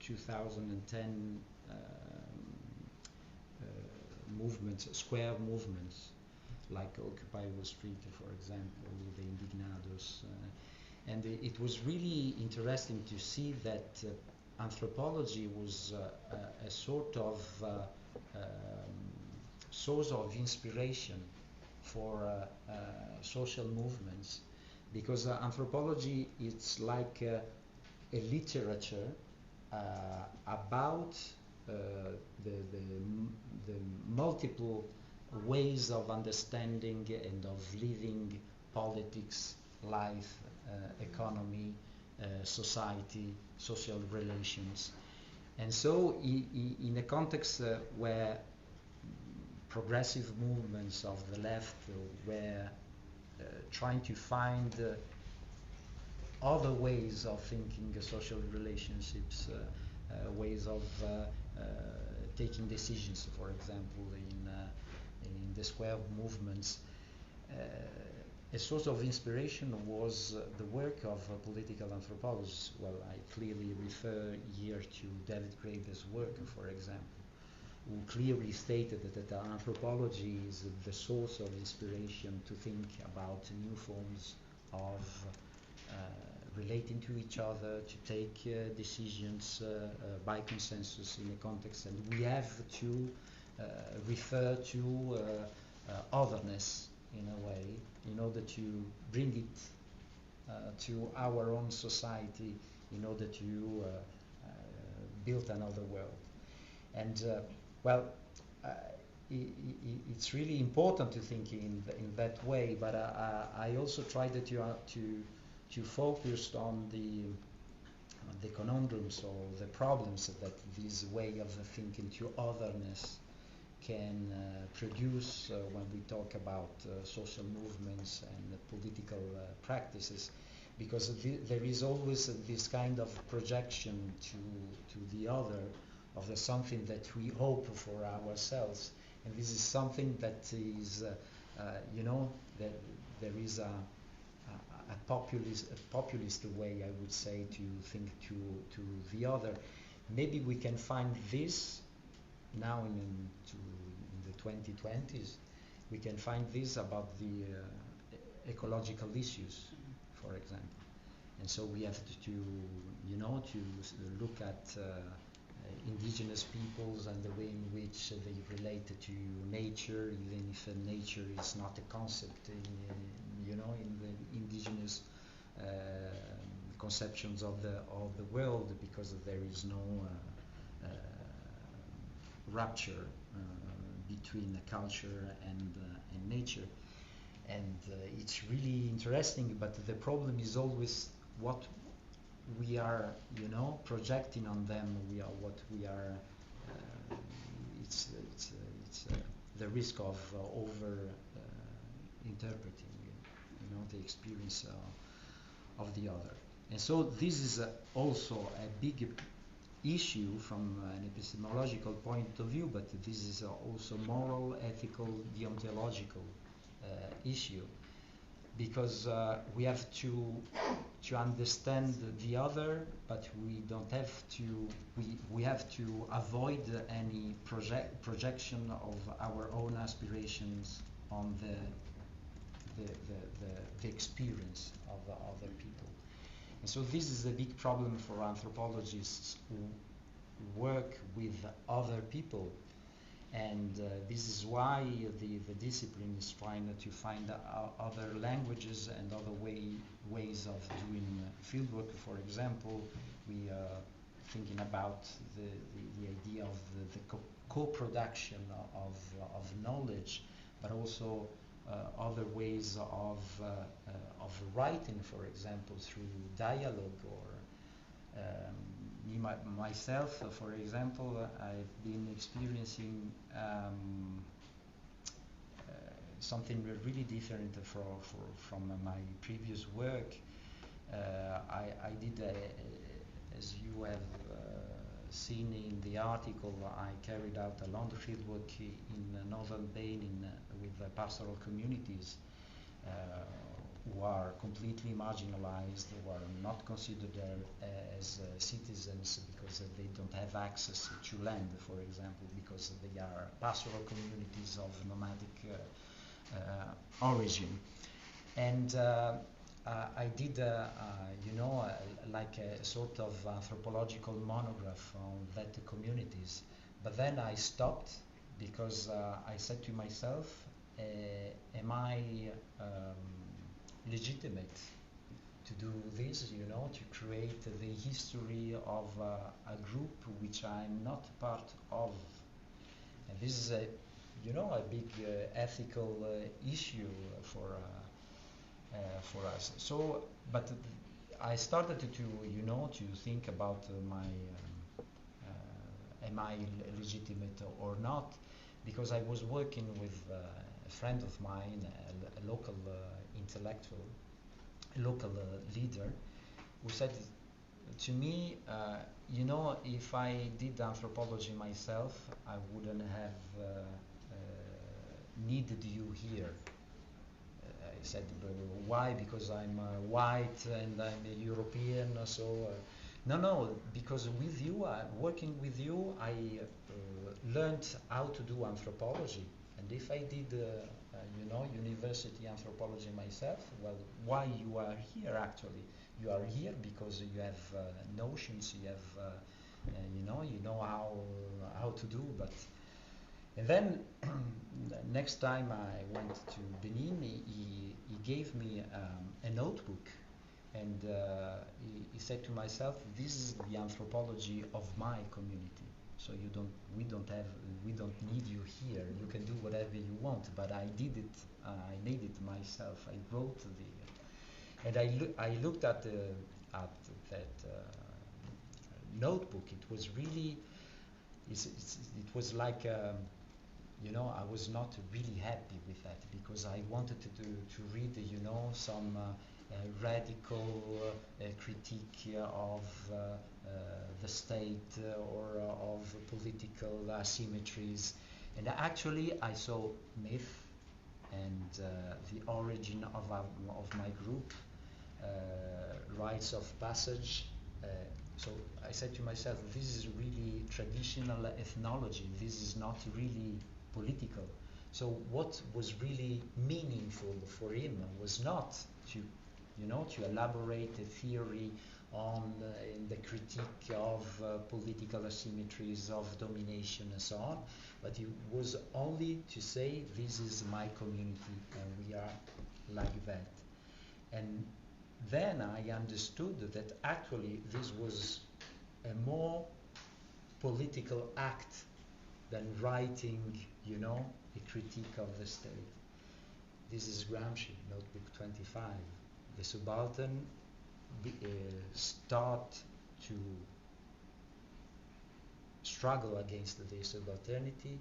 2010 movements, square movements, like Occupy Wall Street, for example, the Indignados. And it was really interesting to see that anthropology was a sort of source of inspiration for social movements, because anthropology is like a literature about the multiple ways of understanding and of living politics, life, economy, society, social relations. And so in a context where progressive movements of the left were trying to find other ways of thinking social relationships, ways of taking decisions, for example, in the square movements. A source of inspiration was the work of political anthropologists. Well, I clearly refer here to David Graeber's work, for example, who clearly stated that anthropology is the source of inspiration to think about new forms of relating to each other, to take decisions by consensus in a context, and we have to refer to otherness in a way in order to bring it to our own society, in order to build another world. And it's really important to think in that way, but I also tried to focus on the conundrums or the problems that this way of thinking to otherness can produce when we talk about social movements and political practices, because there is always this kind of projection to the other of the something that we hope for ourselves, and this is something that is that there is a populist way, I would say, to think to the other. Maybe we can find this now in the 2020s. We can find this about the ecological issues, for example, and so we have to look at indigenous peoples and the way in which they relate to nature, even if nature is not a concept in the indigenous conceptions of the world, because there is no rupture between culture and nature. And it's really interesting, but the problem is always what we are, projecting on them. It's the risk of over interpreting, the experience of the other. And so this is also a big issue from an epistemological point of view, but this is also moral, ethical, deontological issue, because we have to understand the other, but we don't have to. We have to avoid any projection of our own aspirations on the experience of the other people. And so this is a big problem for anthropologists who work with other people. And this is why the discipline is trying to find other languages and other ways of doing fieldwork. For example, we are thinking about the idea of the co-production of knowledge, but also other ways of writing, for example, through dialogue or myself, for example, I've been experiencing something really different from my previous work. I did, as you have seen in the article, I carried out a long field work in northern Spain with pastoral communities who are completely marginalized, who are not considered as citizens because they don't have access to land, for example, because they are pastoral communities of nomadic origin. And I did, like a sort of anthropological monograph on that communities. But then I stopped because I said to myself, am I legitimate to do this, to create the history of a group which I'm not part of? And this is a big ethical issue for us. So, but I started to think about am I legitimate or not? Because I was working with a friend of mine, a local intellectual, a local leader, who said to me, if I did anthropology myself, I wouldn't have needed you here. I said, why? Because I'm white and I'm a European, so no, because with you, working with you, I learned how to do anthropology. And if I did, university anthropology myself, well, why you are here actually? You are here because you have notions, you have, you know how to do. But and then next time I went to Benin, he gave me a notebook, and he said to myself, "This is the anthropology of my community. So we don't need you here. You can do whatever you want." But I did it. I made it myself. I wrote and I looked at that notebook. It was really, it was like, I was not really happy with that because I wanted to read, some radical critique of the state or of political asymmetries. And actually I saw myth and the origin of my group, rites of passage. So I said to myself, this is really traditional ethnology. This is not really political. So what was really meaningful for him was not to elaborate a theory on the critique of political asymmetries, of domination and so on, but it was only to say, this is my community and we are like that. And then I understood that actually this was a more political act than writing, a critique of the state. This is Gramsci, notebook 25. The Subaltern start to struggle against the subalternity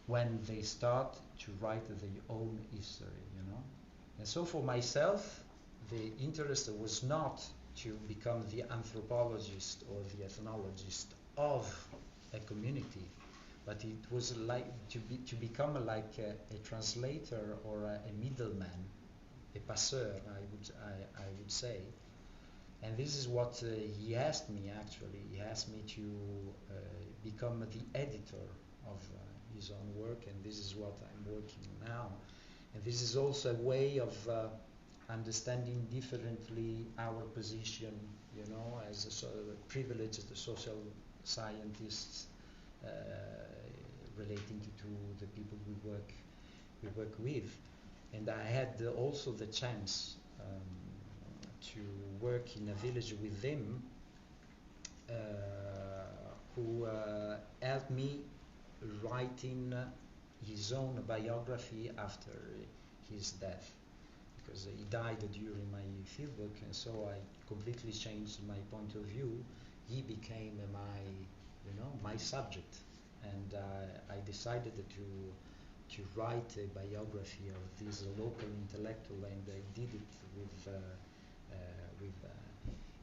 when they start to write their own history, And so for myself, the interest was not to become the anthropologist or the ethnologist of a community, but it was like to become like a translator or a middleman, a passeur, I would say. And this is what he asked me actually. He asked me to become the editor of his own work, and this is what I'm working now. And this is also a way of understanding differently our position, you know, as a privileged social scientists relating to the people we work with. And I had also the chance to work in a village with him, who helped me writing his own biography after his death, because he died during my fieldwork, and so I completely changed my point of view. He became my subject, and I decided to write a biography of this local intellectual, and I did it with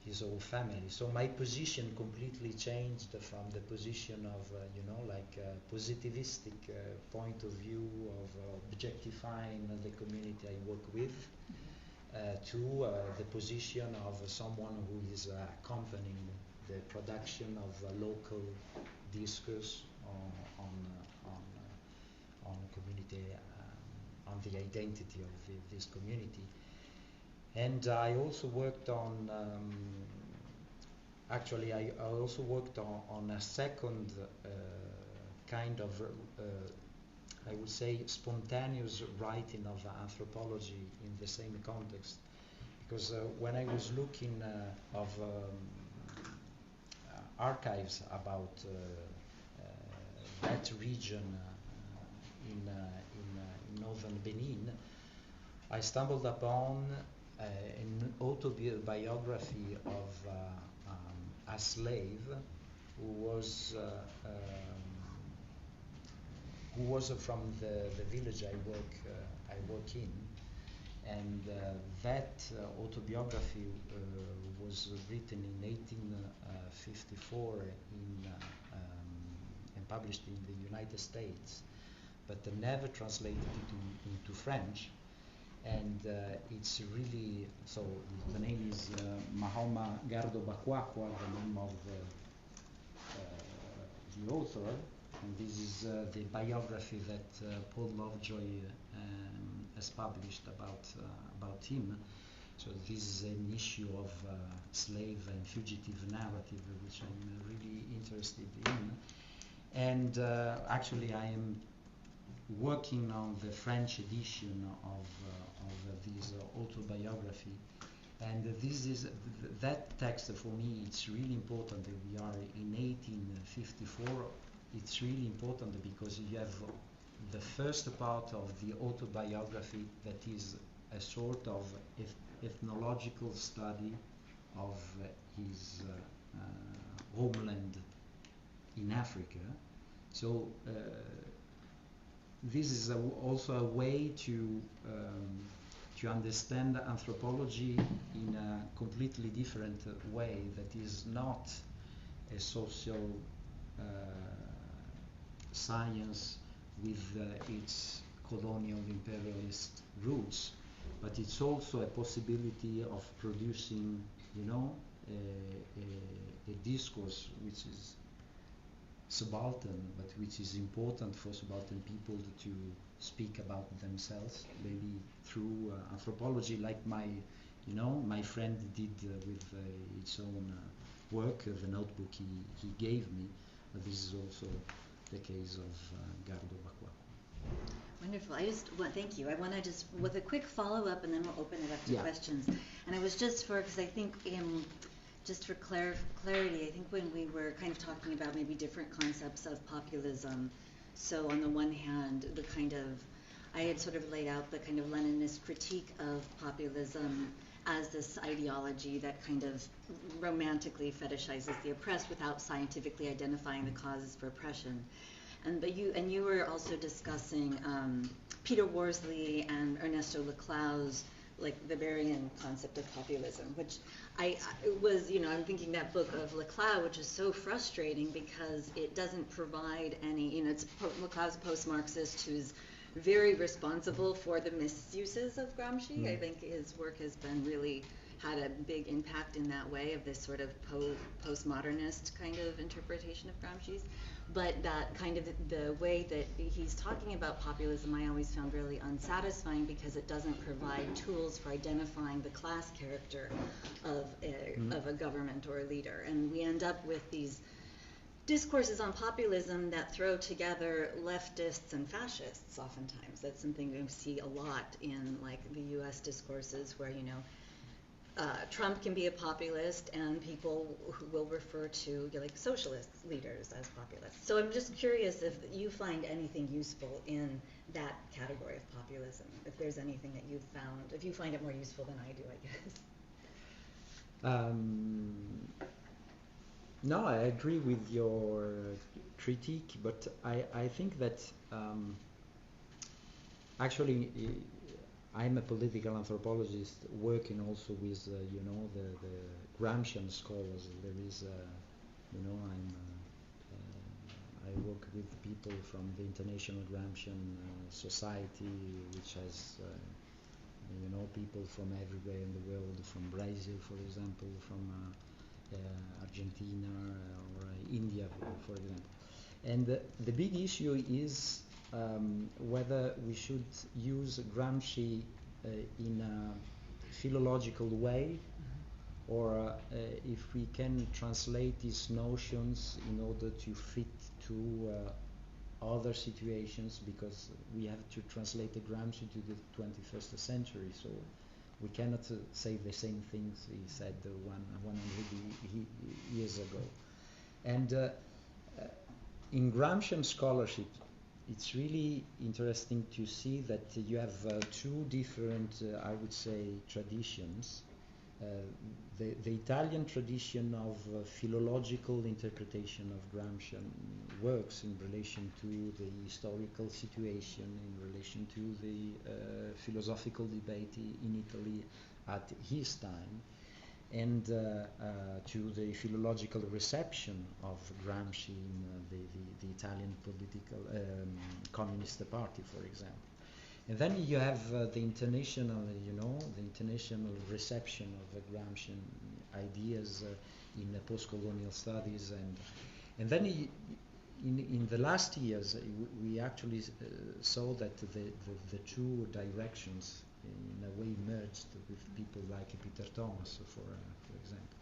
his whole family. So my position completely changed from the position of positivistic point of view of objectifying the community I work with, to the position of someone who is accompanying the production of local discourse on community, on the identity of this community. And I also worked on, I also worked on a second kind of, I would say, spontaneous writing of anthropology in the same context. Because when I was looking of archives about that region in northern Benin, I stumbled upon an autobiography of a slave who was from the village I work in, and that autobiography was written in 1854 and published in the United States, but never translated into French. And it's really, so the name is Mahoma Gardo Bakwakwa, the name of the author, and this is the biography that Paul Lovejoy has published about him. So this is an issue of slave and fugitive narrative, which I'm really interested in. And actually I am working on the French edition of this autobiography, and this is that text for me. It's really important that we are in 1854. It's really important because you have the first part of the autobiography that is a sort of ethnological study of his homeland in Africa. So this is also a way to understand anthropology in a completely different way, that is not a social science with its colonial imperialist roots, but it's also a possibility of producing, a discourse which is subaltern, but which is important for subaltern people to speak about themselves, maybe through anthropology, like my friend did with its own work, the notebook he gave me. This is also the case of Gardo Bakwa. Wonderful. Thank you. I want to just, with a quick follow-up, and then we'll open it up to questions. And I was because I think, just for clarity, I think when we were kind of talking about maybe different concepts of populism, so on the one hand, I had sort of laid out the kind of Leninist critique of populism as this ideology that kind of romantically fetishizes the oppressed without scientifically identifying the causes for oppression. And you were also discussing Peter Worsley and Ernesto Laclau's like the Bavarian concept of populism, which I'm thinking that book of Laclau, which is so frustrating because it doesn't provide any, it's Laclau's post-Marxist who's very responsible for the misuses of Gramsci. I think his work has been really had a big impact in that way of this sort of postmodernist kind of interpretation of Gramsci's. But that kind of the way that he's talking about populism, I always found really unsatisfying because it doesn't provide tools for identifying the class character of a government or a leader. And we end up with these discourses on populism that throw together leftists and fascists oftentimes. That's something we see a lot in like the US discourses where, you know, Trump can be a populist and people who will refer to like socialist leaders as populists. So I'm just curious if you find anything useful in that category of populism, if there's anything that you've found, if you find it more useful than I do, I guess. No, I agree with your critique, but I think that actually I'm a political anthropologist working also with you know, the Gramscian scholars. There is you know, I work with people from the International Gramscian Society, which has you know, people from everywhere in the world, from Brazil, for example, from Argentina or India, for example. And the big issue is whether we should use Gramsci in a philological way, or if we can translate his notions in order to fit to other situations, because we have to translate the Gramsci to the 21st century, so we cannot say the same things he said 100 years ago. And in Gramscian scholarship, it's really interesting to see that you have two different, I would say, traditions. The Italian tradition of philological interpretation of Gramscian works in relation to the historical situation, in relation to the philosophical debate in Italy at his time, and to the philological reception of Gramsci in the Italian political Communist Party, for example. And then you have the international, you know, the international reception of Gramscian ideas in post-colonial studies, and then in the last years we actually saw that the two directions in a way merged with people like Peter Thomas, for example,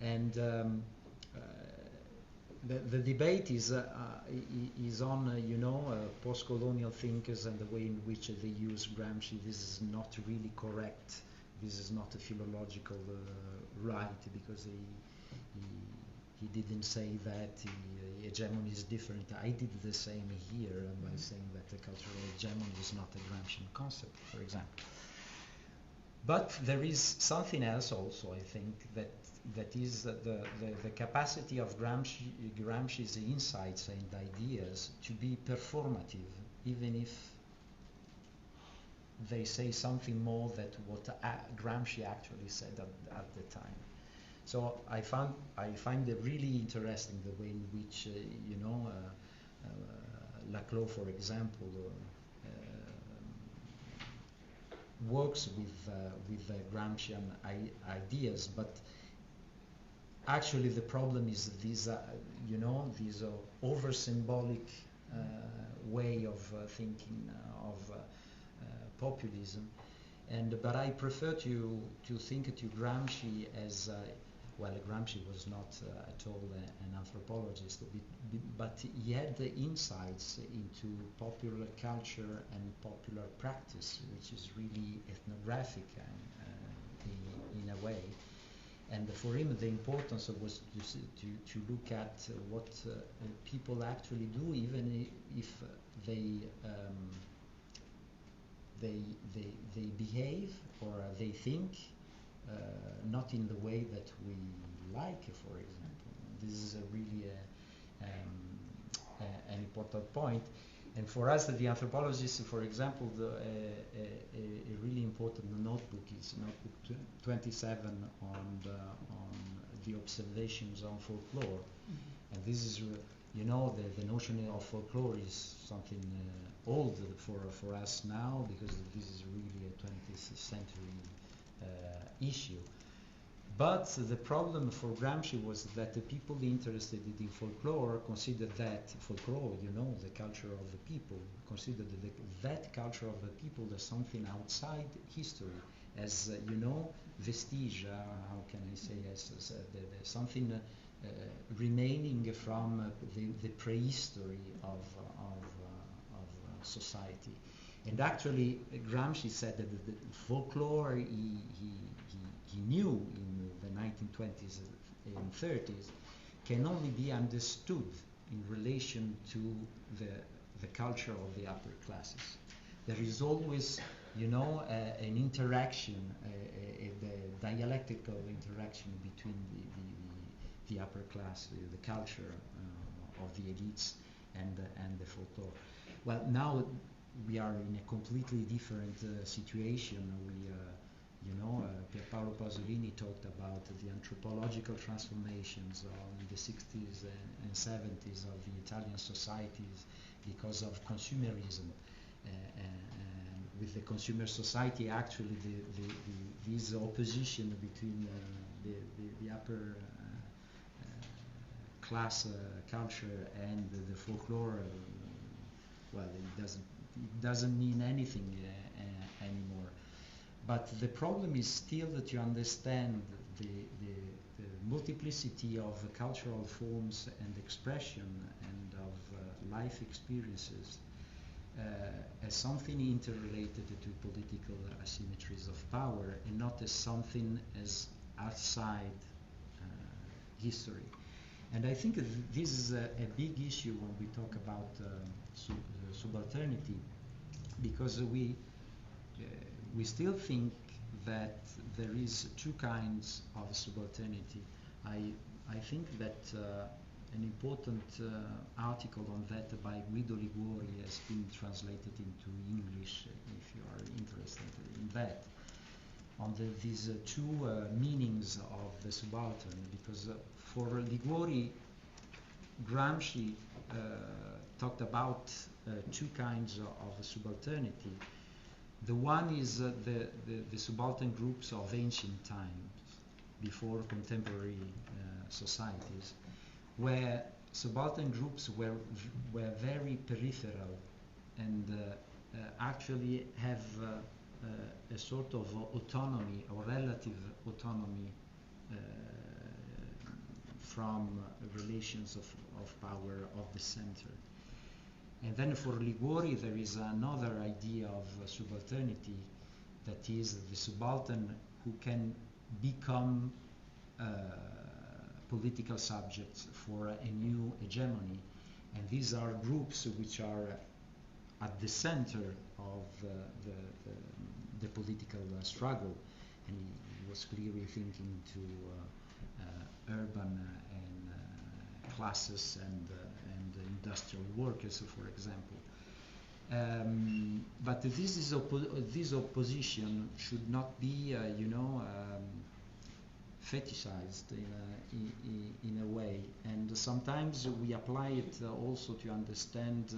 and the debate is on you know, post-colonial thinkers and the way in which they use Gramsci. This is not really correct. This is not a philological right, because he didn't say that hegemony is different. I did the same here by saying that the cultural hegemony is not a Gramscian concept, for example. But there is something else also, I think, that is the capacity of Gramsci's insights and ideas to be performative, even if they say something more than what Gramsci actually said at the time. So I find it really interesting the way in which you know, Laclau, for example, works with Gramscian ideas, but actually the problem is these you know, these over symbolic way of thinking of populism, but I prefer to think to Gramsci as well. Gramsci was not at all an anthropologist, but he had the insights into popular culture and popular practice, which is really ethnographic in a way. And for him, the importance was to look at what people actually do, even if they behave or they think not in the way that we like, for example. This is really an important point. And for us, the anthropologists, for example, a really important notebook is notebook 27 on the observations on folklore. Mm-hmm. And this is, you know, the notion of folklore is something old for us now, because this is really a 20th century issue. But the problem for Gramsci was that the people interested in folklore considered that folklore, you know, the culture of the people, considered that culture of the people as something outside history, as you know, vestige. How can I say? As something remaining from the prehistory of society. And actually, Gramsci said that the folklore he knew in the 1920s and 30s can only be understood in relation to the culture of the upper classes. There is always, you know, an interaction, a dialectical interaction between the upper class, the culture of the elites and the folklore. Well, now we are in a completely different situation. You know, Pierpaolo Pasolini talked about the anthropological transformations in the 60s and 70s of the Italian societies because of consumerism. And with the consumer society, actually, this opposition between the upper class culture and the folklore, well, it doesn't mean anything anymore. But the problem is still that you understand the multiplicity of cultural forms and expression and of life experiences as something interrelated to political asymmetries of power and not as something as outside history. And I think this is a big issue when we talk about subalternity, because we still think that there is two kinds of subalternity. I think that an important article on that by Guido Liguori has been translated into English, if you are interested in that, on these two meanings of the subaltern, because for Liguori, Gramsci talked about two kinds of subalternity. The one is the subaltern groups of ancient times, before contemporary societies, where subaltern groups were very peripheral and actually have a sort of autonomy or relative autonomy from relations of power of the center. And then for Liguori there is another idea of subalternity, that is the subaltern who can become political subjects for a new hegemony. And these are groups which are at the center of the political struggle. And he was clearly thinking to urban and classes and industrial workers, for example. But this opposition should not be, fetishized in a way. And sometimes we apply it also to understand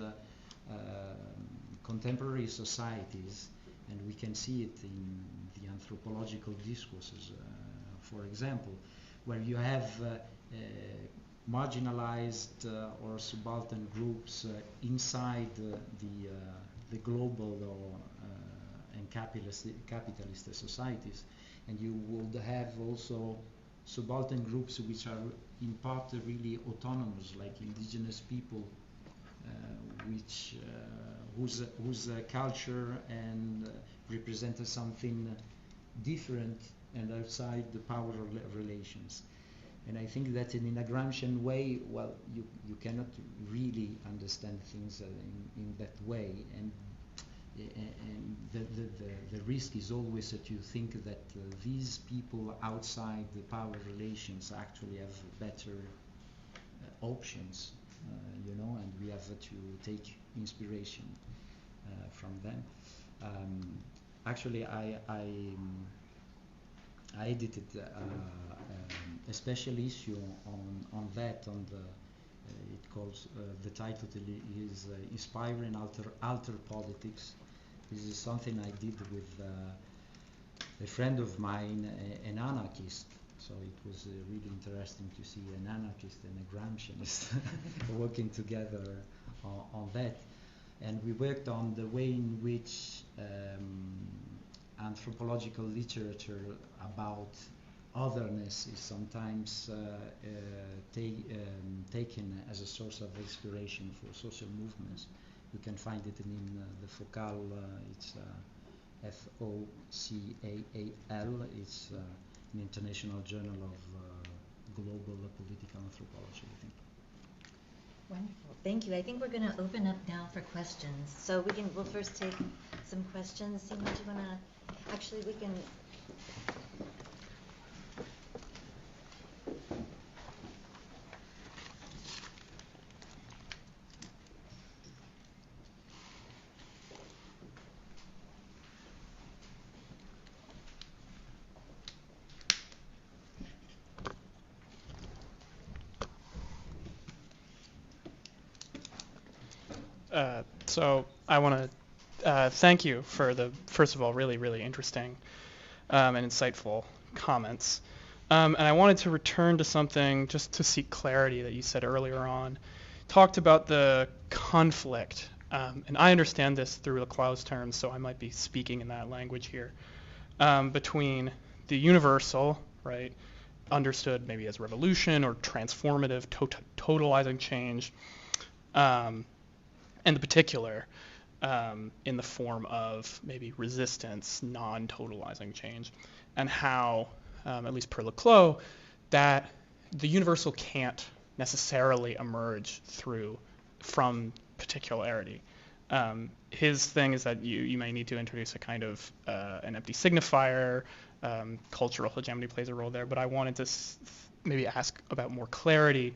contemporary societies, and we can see it in the anthropological discourses, for example, where you have marginalized or subaltern groups inside the global and capitalist societies, and you would have also subaltern groups which are in part really autonomous, like indigenous people, whose culture and represent something different and outside the power relations. And I think that in a Gramscian way, well, you cannot really understand things in that way, and the risk is always that you think that these people outside the power relations actually have better options, and we have to take inspiration from them. Actually, I edited a special issue on that. It calls the title is "Inspiring Alter Politics." This is something I did with a friend of mine, an anarchist. So it was really interesting to see an anarchist and a Gramscianist working together on that. And we worked on the way in which anthropological literature about otherness is sometimes taken as a source of inspiration for social movements. You can find it in the Focal, it's Focaal, it's an international journal of global political anthropology, I think. Wonderful, thank you. I think we're going to open up now for questions. So we'll first take some questions. Seema, do you want to, actually we can, So I want to thank you for the, first of all, really, really interesting and insightful comments. And I wanted to return to something just to seek clarity that you said earlier on. Talked about the conflict, and I understand this through Laclau's terms, so I might be speaking in that language here, between the universal, right, understood maybe as revolution or transformative, totalizing change, and the particular in the form of maybe resistance, non-totalizing change, and how, at least per Laclau, that the universal can't necessarily emerge from particularity. His thing is that you may need to introduce a kind of an empty signifier. Cultural hegemony plays a role there, but I wanted to maybe ask about more clarity,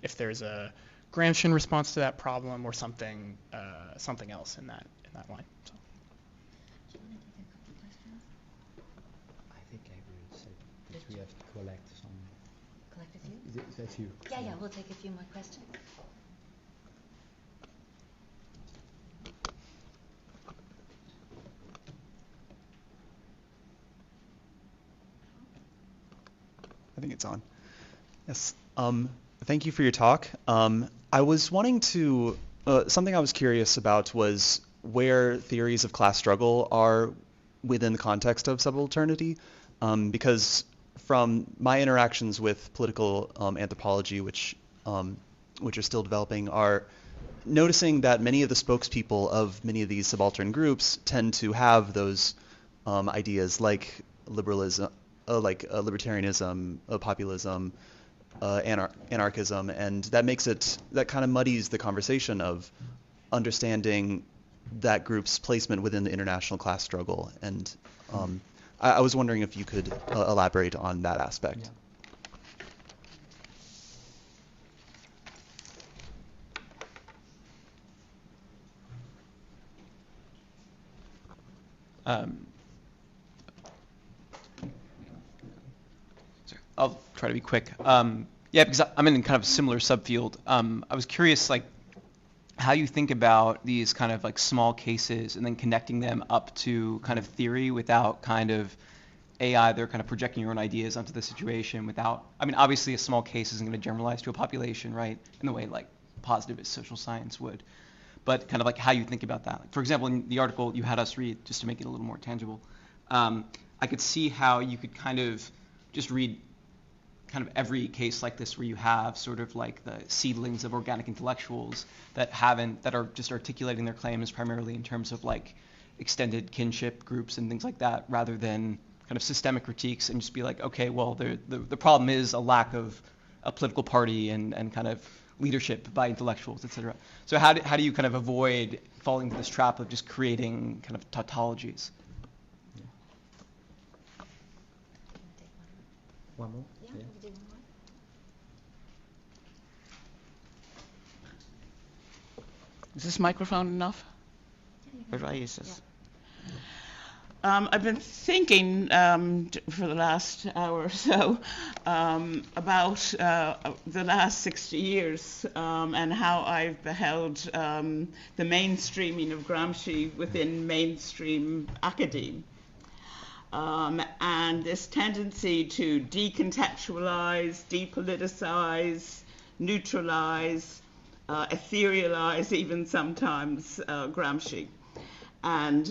if there's a Gramscian response to that problem or something else in that line. So. Do you want to take a couple questions? I think I will say that we have to collect some. Collect a few? Is that you? yeah, we'll take a few more questions. I think it's on. Yes. Thank you for your talk. I was wanting to, something I was curious about was where theories of class struggle are within the context of subalternity, because from my interactions with political anthropology, which are still developing, are noticing that many of the spokespeople of many of these subaltern groups tend to have those ideas like liberalism, libertarianism, populism, anarchism, and that kind of muddies the conversation of understanding that group's placement within the international class struggle. And I was wondering if you could elaborate on that aspect. Yeah. I'll try to be quick. Yeah, because I'm in kind of a similar subfield. I was curious, like, how you think about these kind of like small cases and then connecting them up to kind of theory without kind of either kind of projecting your own ideas onto the situation without, I mean, obviously a small case isn't going to generalize to a population, right, in the way like positivist social science would, but kind of like how you think about that. Like, for example, in the article you had us read, just to make it a little more tangible, I could see how you could kind of just read kind of every case like this where you have sort of like the seedlings of organic intellectuals that are just articulating their claims primarily in terms of like extended kinship groups and things like that, rather than kind of systemic critiques, and just be like, okay, well, the problem is a lack of a political party and kind of leadership by intellectuals, etc. So how do you kind of avoid falling into this trap of just creating kind of tautologies? One more? Yeah, we'll do one more. Is this microphone enough? Or do I use this? I've been thinking for the last hour or so about the last 60 years and how I've beheld the mainstreaming of Gramsci within mainstream academe. and this tendency to decontextualize, depoliticize, neutralize, etherealize even sometimes Gramsci. And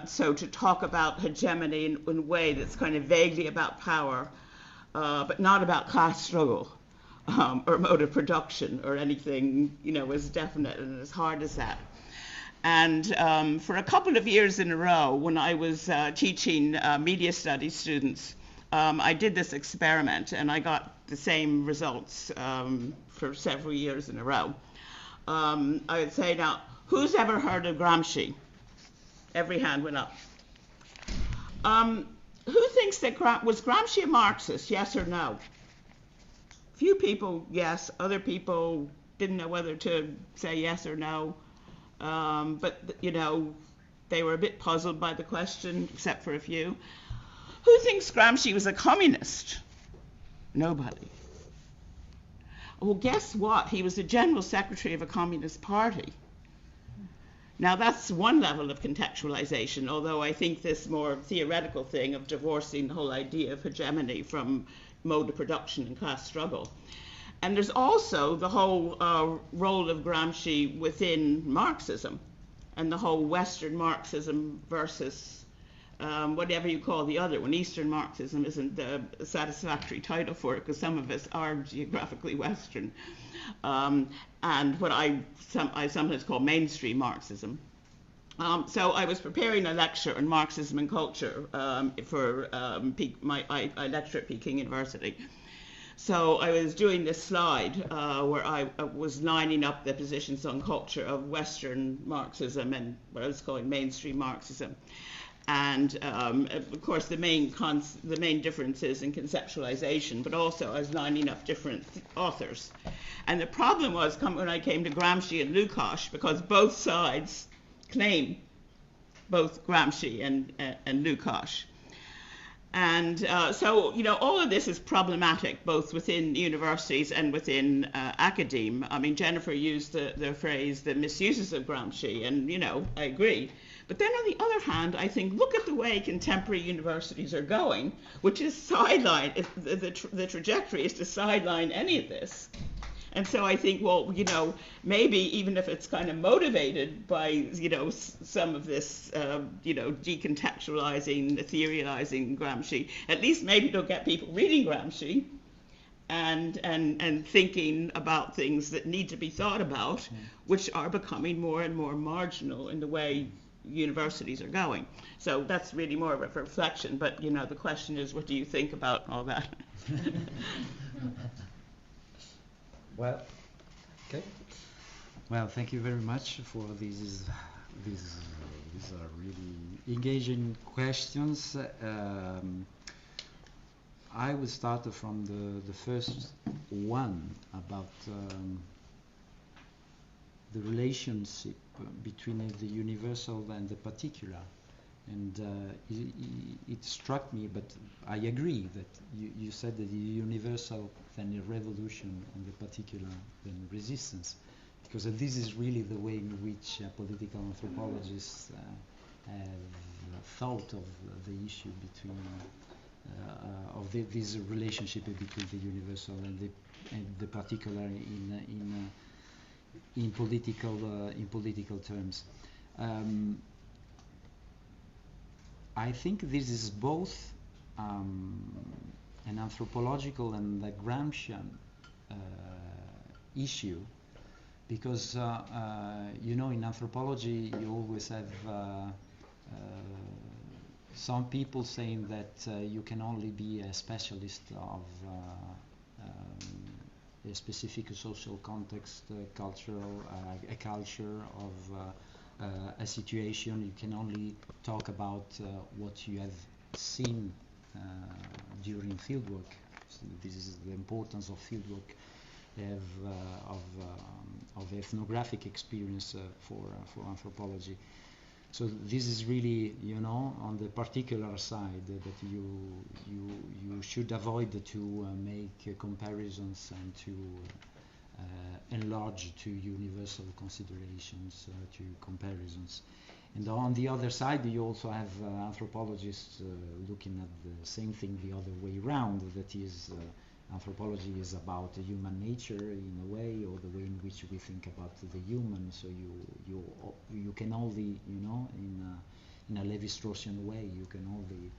so to talk about hegemony in a way that's kind of vaguely about power, but not about class struggle or mode of production or anything, as definite and as hard as that. And for a couple of years in a row, when I was teaching media studies students, I did this experiment, and I got the same results for several years in a row. I would say, now, who's ever heard of Gramsci? Every hand went up. Who thinks that was Gramsci a Marxist, yes or no? Few people, yes. Other people didn't know whether to say yes or no. But they were a bit puzzled by the question, except for a few. Who thinks Gramsci was a communist? Nobody. Well, guess what? He was the general secretary of a communist party. Now, that's one level of contextualization, although I think this more theoretical thing of divorcing the whole idea of hegemony from mode of production and class struggle. And there's also the whole role of Gramsci within Marxism, and the whole Western Marxism versus whatever you call the other one. Eastern Marxism isn't the satisfactory title for it, because some of us are geographically Western. And what I sometimes call mainstream Marxism. So I was preparing a lecture on Marxism and culture for I lecture at Peking University. So I was doing this slide where I was lining up the positions on culture of Western Marxism and what I was calling mainstream Marxism. And of course the main difference is in conceptualization, but also I was lining up different authors. And the problem was when I came to Gramsci and Lukács, because both sides claim both Gramsci and Lukács. And so, all of this is problematic, both within universities and within academe. I mean, Jennifer used the phrase, the misuses of Gramsci, and, I agree. But then on the other hand, I think, look at the way contemporary universities are going, which is sideline, the trajectory is to sideline any of this. And so I think, well, maybe even if it's kind of motivated by, some of this, decontextualizing, etherealizing Gramsci, at least maybe it'll get people reading Gramsci and thinking about things that need to be thought about, which are becoming more and more marginal in the way universities are going. So that's really more of a reflection. But, the question is, what do you think about all that? Well, okay. Well, thank you very much for these are really engaging questions. I will start from the first one about the relationship between the universal and the particular. And it struck me, but I agree that you said that the universal, then the revolution, and the particular, then resistance, because this is really the way in which political anthropologists have thought of the issue between this relationship between the universal and the particular in political terms. I think this is both an anthropological and a Gramscian issue, because in anthropology you always have some people saying that you can only be a specialist of a specific social context, cultural, a culture of a situation. You can only talk about what you have seen during fieldwork. So this is the importance of fieldwork, of ethnographic experience for anthropology. So this is really, on the particular side that you should avoid to make comparisons and to enlarge to universal considerations, to comparisons. And on the other side, you also have anthropologists looking at the same thing the other way around. That is, anthropology is about human nature in a way, or the way in which we think about the human. So you can only, in a Levi-Straussian way, you can only,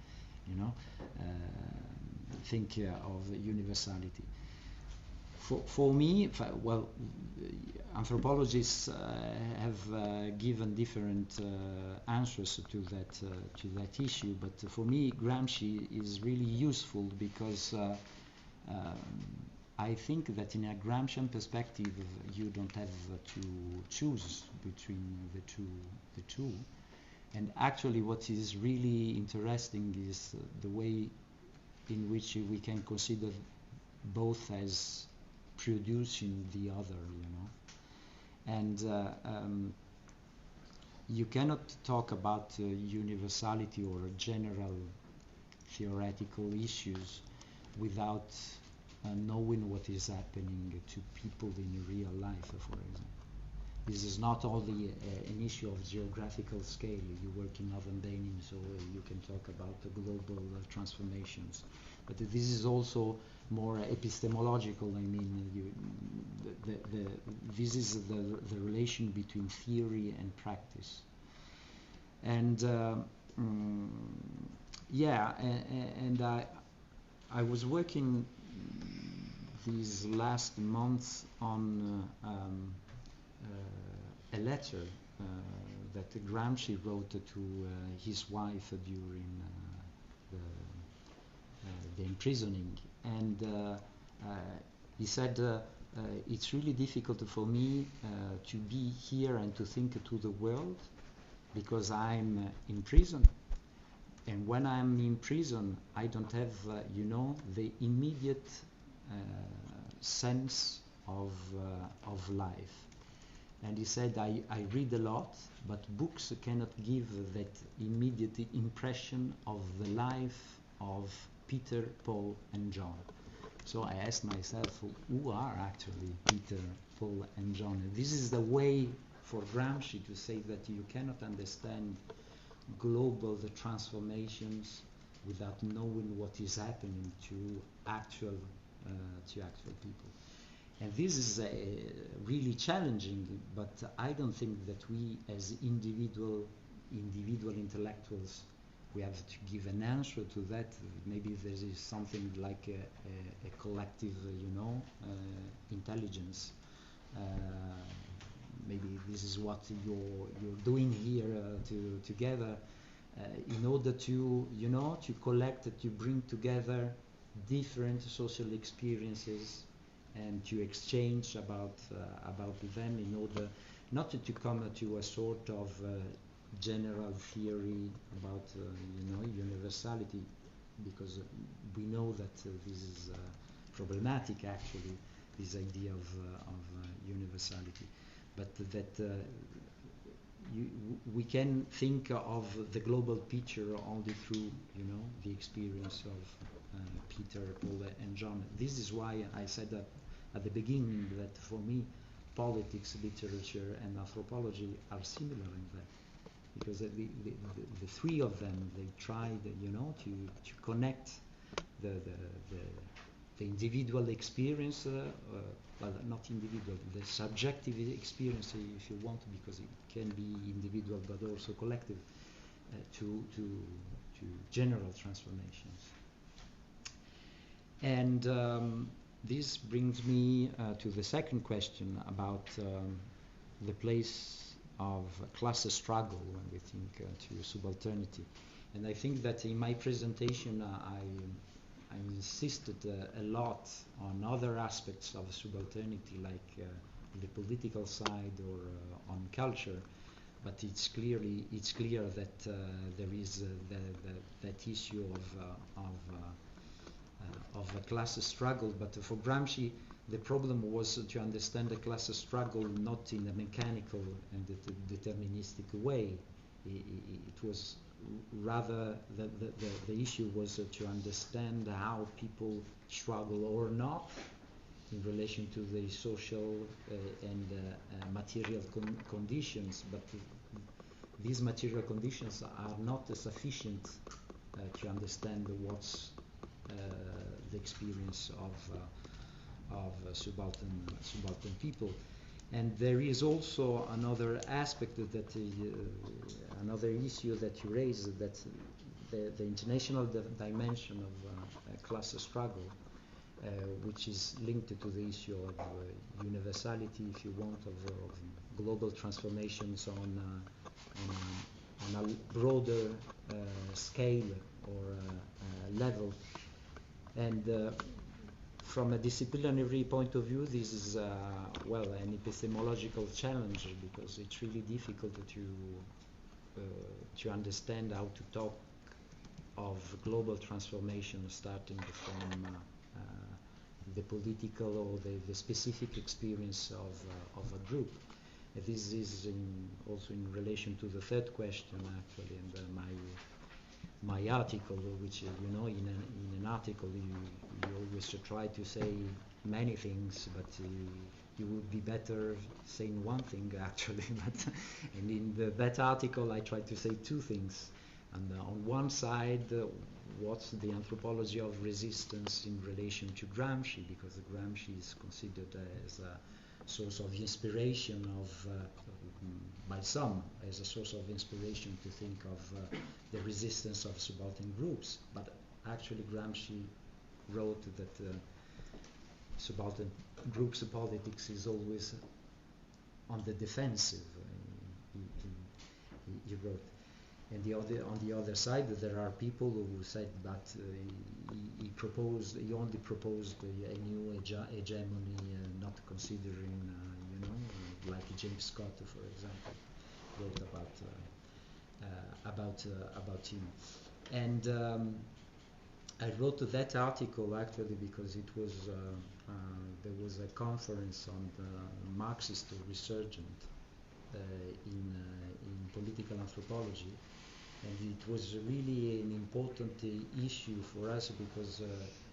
think of universality. For me, well, anthropologists have given different answers to that issue, but for me, Gramsci is really useful because I think that in a Gramscian perspective, you don't have to choose between the two. And actually, what is really interesting is the way in which we can consider both as producing the other, and you cannot talk about universality or general theoretical issues without knowing what is happening to people in real life, for example. This is not only an issue of geographical scale. You work in northern Benin, so you can talk about the global transformations. But this is also more epistemological. I mean, this is the relation between theory and practice. And I was working these last months on a letter that Gramsci wrote to his wife during the imprisoning, and he said, it's really difficult for me to be here and to think to the world because I'm in prison, and when I'm in prison I don't have the immediate sense of life. And he said, I read a lot, but books cannot give that immediate impression of the life of Peter, Paul, and John. So I asked myself, who are actually Peter, Paul, and John? And this is the way for Gramsci to say that you cannot understand global transformations without knowing what is happening to actual people. And this is really challenging, but I don't think that we as individual intellectuals, we have to give an answer to that. Maybe there is something like a collective, intelligence. Maybe this is what you're doing here together in order to collect, to bring together different social experiences and to exchange about them in order not to come to a sort of general theory about universality, because we know that this is problematic actually, this idea of universality, but that we can think of the global picture only through the experience of Peter, Paul, and John. This is why I said that at the beginning that for me politics, literature, and anthropology are similar in that, because the three of them, they tried to connect the individual experience, well, not individual, the subjective experience, if you want, because it can be individual but also collective, to general transformations. And this brings me to the second question about the place of class struggle when we think to subalternity. And I think that in my presentation I insisted a lot on other aspects of subalternity, like the political side or on culture, but it's clear that there is that issue of a class struggle. But for Gramsci, the problem was to understand the class struggle not in a mechanical and deterministic way. It was rather the issue was to understand how people struggle or not in relation to the social and material conditions, but these material conditions are not sufficient to understand what's the experience of subaltern people. And there is also another aspect that another issue that you raised, that the international dimension of class struggle, which is linked to the issue of universality, if you want, of global transformations on a broader scale or level. And from a disciplinary point of view, this is well, an epistemological challenge, because it's really difficult to understand how to talk of global transformation starting from the political or the specific experience of a group. This is also in relation to the third question, actually, and my article, which, you know, in an article you always try to say many things, but you would be better saying one thing, actually. And in that article I try to say two things. And on one side, what's the anthropology of resistance in relation to Gramsci, because Gramsci is considered as a source of inspiration by some, as a source of inspiration to think of the resistance of subaltern groups. But actually Gramsci wrote that subaltern groups politics is always on the defensive. He wrote. And on the other side, there are people who said that he only proposed a new hegemony, not considering, you know, like James Scott, for example, wrote about him. And I wrote that article actually because it was there was a conference on the Marxist resurgent in political anthropology. And it was really an important issue for us because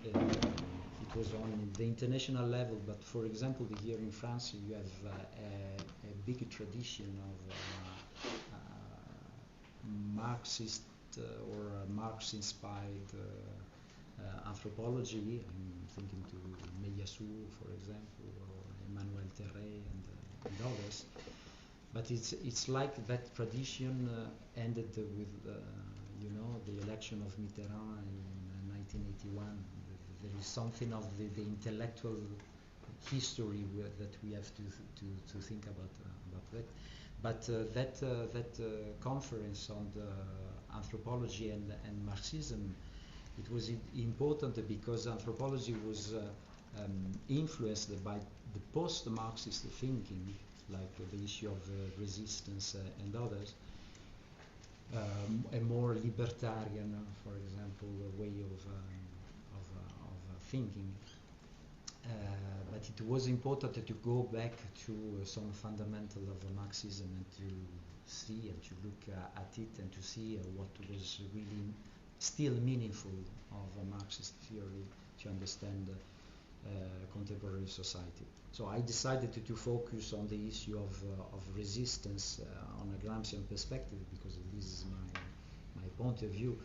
it was on the international level. But for example, here in France, you have a big tradition of Marxist or Marx-inspired anthropology. I'm thinking to Meillassoux, for example, or Emmanuel Terray and others. But it's like that tradition ended with, you know, the election of Mitterrand in 1981. There is something of the intellectual history that we have to think about that. But that conference on the anthropology and Marxism, it was important because anthropology was influenced by the post-Marxist thinking, like the issue of resistance and others, a more libertarian, for example, way of thinking. But it was important to go back to some fundamental of Marxism and to see and to look at it and to see what was really still meaningful of a Marxist theory to understand contemporary society. So I decided to focus on the issue of resistance on a Gramscian perspective, because this is my point of view.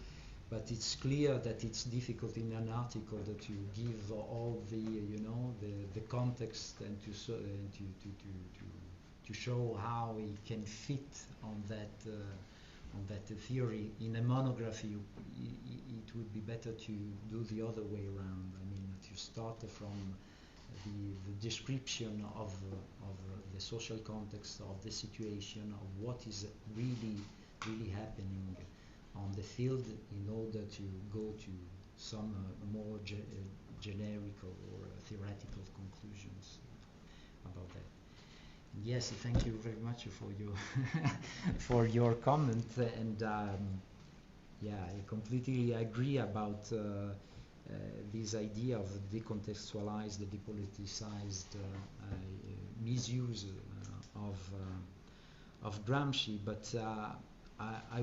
But it's clear that it's difficult in an article that you give all the, you know, the context and to show how it can fit on that theory. In a monography, it would be better to do the other way around. I mean, to start from the description of the social context of the situation, of what is really happening on the field, in order to go to some more generic or theoretical conclusions about that. Yes, thank you very much for your for your comment, and yeah, I completely agree about this idea of decontextualized, depoliticized misuse of Gramsci. But I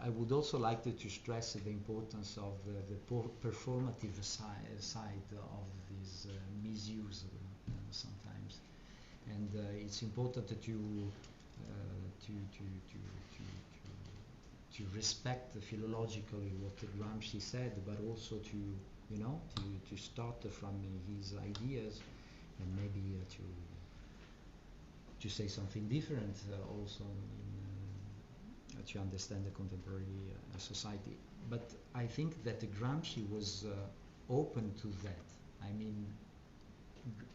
would also like to stress the importance of the performative side of this misuse sometimes, and it's important to to respect philologically what Gramsci said, but also to start from his ideas and maybe to say something different also to understand the contemporary society. But I think that Gramsci was open to that. I mean,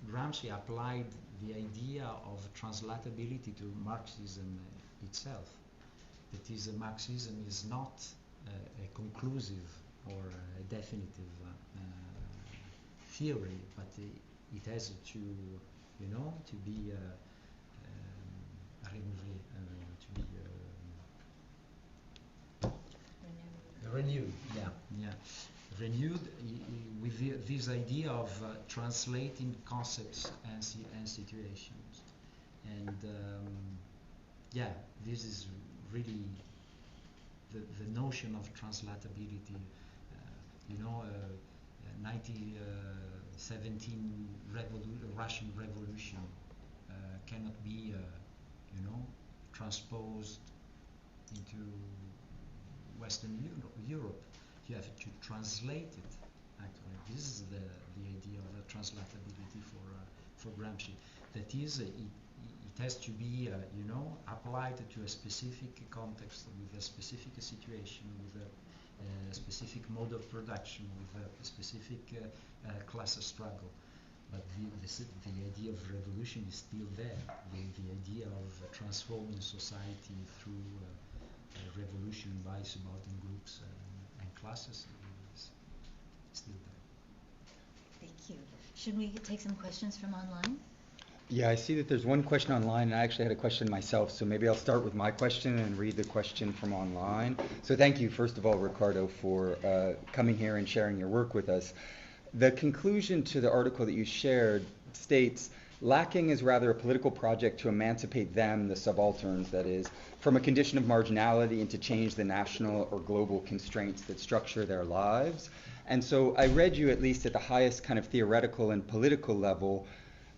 Gramsci applied the idea of translatability to Marxism itself. That is, Marxism is not a conclusive or a definitive theory, but it has to, to be renewed. Renewed with this idea of translating concepts and situations, and this is really the notion of translatability. 1917 Russian Revolution cannot be, transposed into Western Europe. You have to translate it. Actually, this is the idea of translatability for Gramsci. That is, it has to be, applied to a specific context, with a specific situation, with a specific mode of production, with a specific class struggle. But the idea of revolution is still there. The idea of transforming society through revolution by subaltern groups and classes is still there. Thank you. Should we take some questions from online? Yeah, I see that there's one question online, and I actually had a question myself, so maybe I'll start with my question and read the question from online. So thank you, first of all, Riccardo, for coming here and sharing your work with us. The conclusion to the article that you shared states, lacking is rather a political project to emancipate them, the subalterns that is, from a condition of marginality and to change the national or global constraints that structure their lives. And so I read you, at least at the highest kind of theoretical and political level,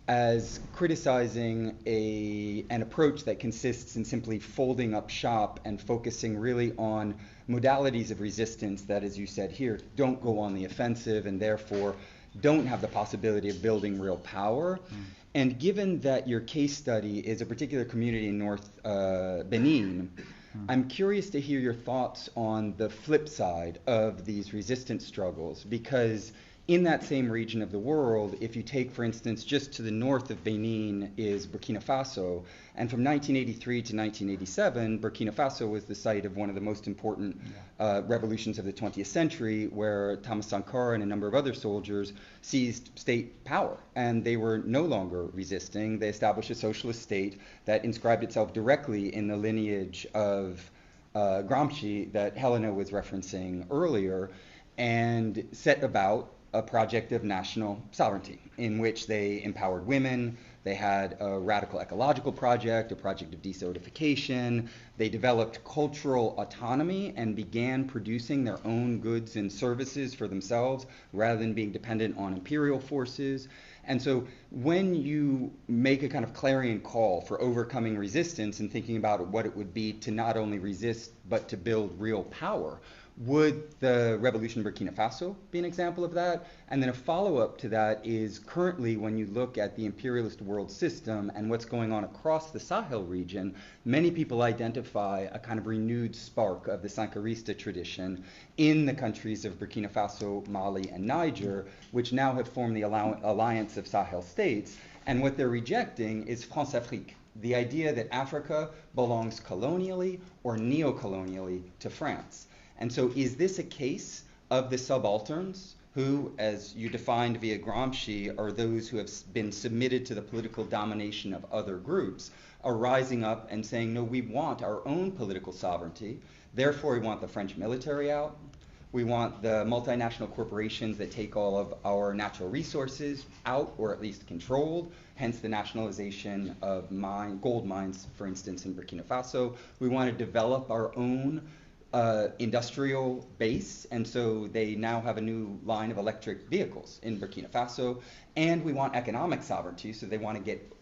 as criticizing an approach that consists in simply folding up shop and focusing really on modalities of resistance that, as you said here, don't go on the offensive and therefore don't have the possibility of building real power. And given that your case study is a particular community in North Benin, I'm curious to hear your thoughts on the flip side of these resistance struggles, because in that same region of the world, if you take, for instance, just to the north of Benin is Burkina Faso, and from 1983 to 1987, Burkina Faso was the site of one of the most important revolutions of the 20th century, where Thomas Sankara and a number of other soldiers seized state power, and they were no longer resisting. They established a socialist state that inscribed itself directly in the lineage of Gramsci that Helena was referencing earlier, and set about a project of national sovereignty in which they empowered women. They had a radical ecological project, a project of desertification. They developed cultural autonomy and began producing their own goods and services for themselves rather than being dependent on imperial forces. And so when you make a kind of clarion call for overcoming resistance and thinking about what it would be to not only resist but to build real power, would the revolution in Burkina Faso be an example of that? And then a follow-up to that is, currently when you look at the imperialist world system and what's going on across the Sahel region, many people identify a kind of renewed spark of the Sankarista tradition in the countries of Burkina Faso, Mali, and Niger, which now have formed the Alliance of Sahel States. And what they're rejecting is France-Afrique, the idea that Africa belongs colonially or neo-colonially to France. And so is this a case of the subalterns who, as you defined via Gramsci, are those who have been submitted to the political domination of other groups, are rising up and saying, no, we want our own political sovereignty, therefore we want the French military out, we want the multinational corporations that take all of our natural resources out, or at least controlled, hence the nationalization of gold mines, for instance, in Burkina Faso. We want to develop our own industrial base, and so they now have a new line of electric vehicles in Burkina Faso, and we want economic sovereignty, so they want to get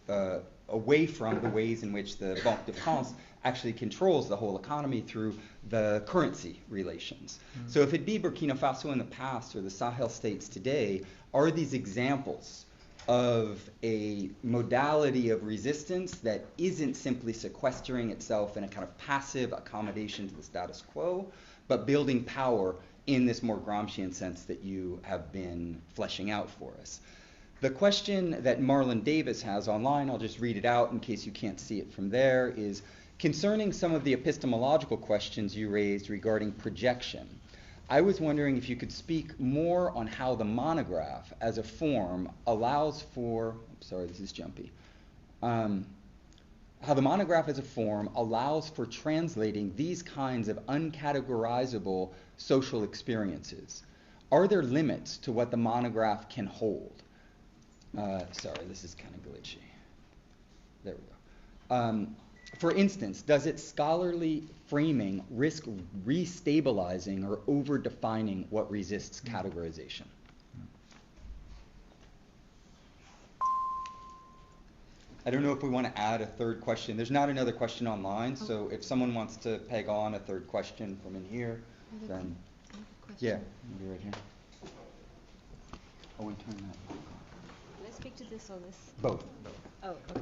away from the ways in which the Banque de France actually controls the whole economy through the currency relations. So if it be Burkina Faso in the past or the Sahel states today, are these examples of a modality of resistance that isn't simply sequestering itself in a kind of passive accommodation to the status quo, but building power in this more Gramscian sense that you have been fleshing out for us? The question that Marlon Davis has online, I'll just read it out in case you can't see it from there, is concerning some of the epistemological questions you raised regarding projection. I was wondering if you could speak more on how the monograph as a form allows for, sorry, this is jumpy, how the monograph as a form allows for translating these kinds of uncategorizable social experiences. Are there limits to what the monograph can hold? Sorry, this is kind of glitchy. There we go. For instance, does its scholarly framing risk restabilizing or over-defining what resists categorization? I don't know if we want to add a third question. There's not another question online, so if someone wants to peg on a third question from in here, then yeah, maybe right here. Oh, we turn that. Can I speak to this or this? Both. Oh, okay.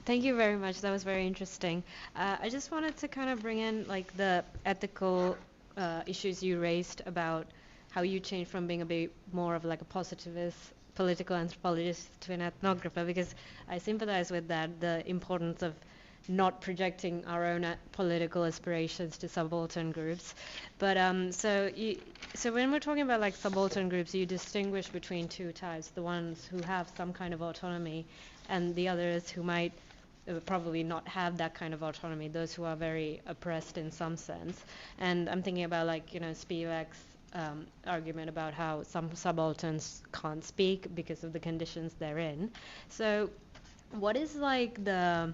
Thank you very much. That was very interesting. I just wanted to kind of bring in like the ethical issues you raised about how you changed from being a bit more of like a positivist political anthropologist to an ethnographer, because I sympathize with that, the importance of not projecting our own political aspirations to subaltern groups. But so when we're talking about like subaltern groups, you distinguish between two types: the ones who have some kind of autonomy, and the others who might probably not have that kind of autonomy, those who are very oppressed in some sense. And I'm thinking about like, you know, Spivak's argument about how some subalterns can't speak because of the conditions they're in. So what is like the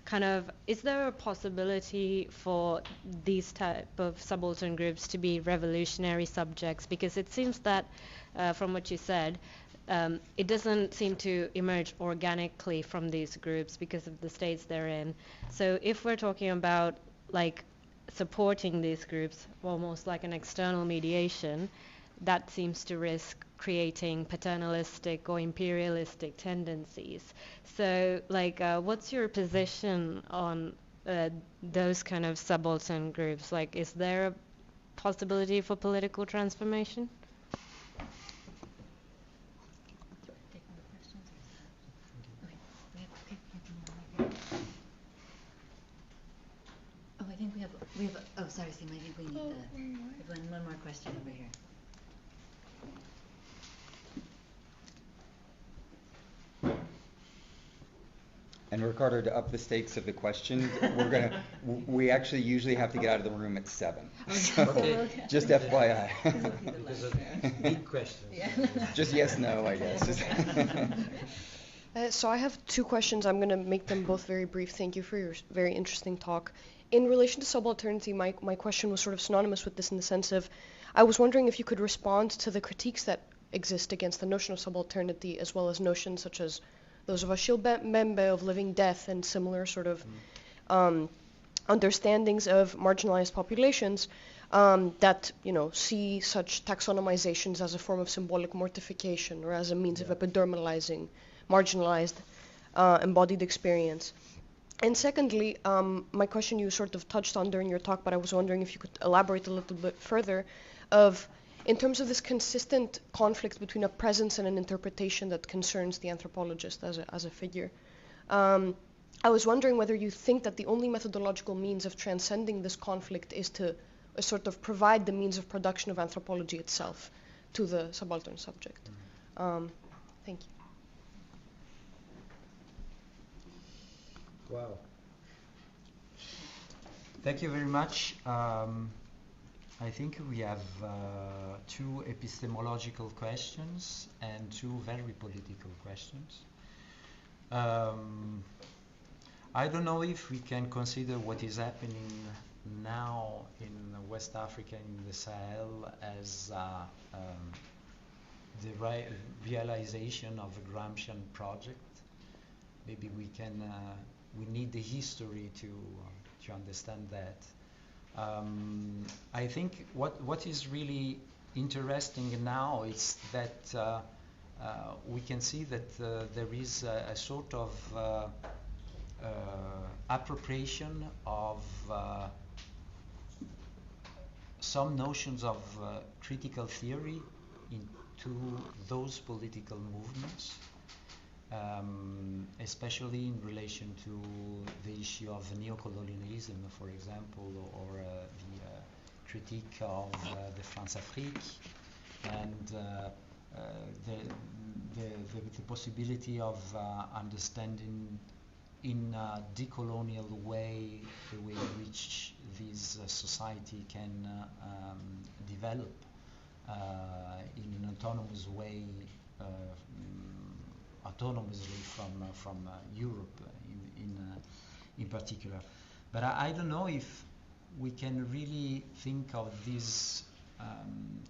kind of, is there a possibility for these type of subaltern groups to be revolutionary subjects? Because it seems that from what you said, it doesn't seem to emerge organically from these groups because of the states they're in. So if we're talking about like supporting these groups, almost like an external mediation, that seems to risk creating paternalistic or imperialistic tendencies. So like what's your position on those kind of subaltern groups? Like, is there a possibility for political transformation? Oh, I think we have, oh, sorry, Seema, I think we need one more question over here. And Riccardo, to up the stakes of the questions, we actually usually have to get out of the room at 7. So Okay. just FYI. Because of big questions. Just yes, no, I guess. So I have 2 questions. I'm going to make them both very brief. Thank you for your very interesting talk. In relation to subalternity, my question was sort of synonymous with this in the sense of, I was wondering if you could respond to the critiques that exist against the notion of subalternity, as well as notions such as those of Achille Mbembe of living death and similar sort of understandings of marginalized populations that, you know, see such taxonomizations as a form of symbolic mortification or as a means of epidermalizing marginalized embodied experience. And secondly, my question you sort of touched on during your talk, but I was wondering if you could elaborate a little bit further of, in terms of this consistent conflict between a presence and an interpretation that concerns the anthropologist as a figure. I was wondering whether you think that the only methodological means of transcending this conflict is to sort of provide the means of production of anthropology itself to the subaltern subject. Thank you. Wow. Thank you very much. I think we have 2 epistemological questions and 2 very political questions. I don't know if we can consider what is happening now in West Africa, in the Sahel, as the realization of a Gramscian project. maybe we need the history to understand that. I think what is really interesting now is that we can see that there is a sort of appropriation of some notions of critical theory into those political movements, especially in relation to the issue of neocolonialism, for example, or the critique of the France-Afrique, and the possibility of understanding in a decolonial way the way in which this society can develop in an autonomous way, autonomously from Europe in particular. But I don't know if we can really think of these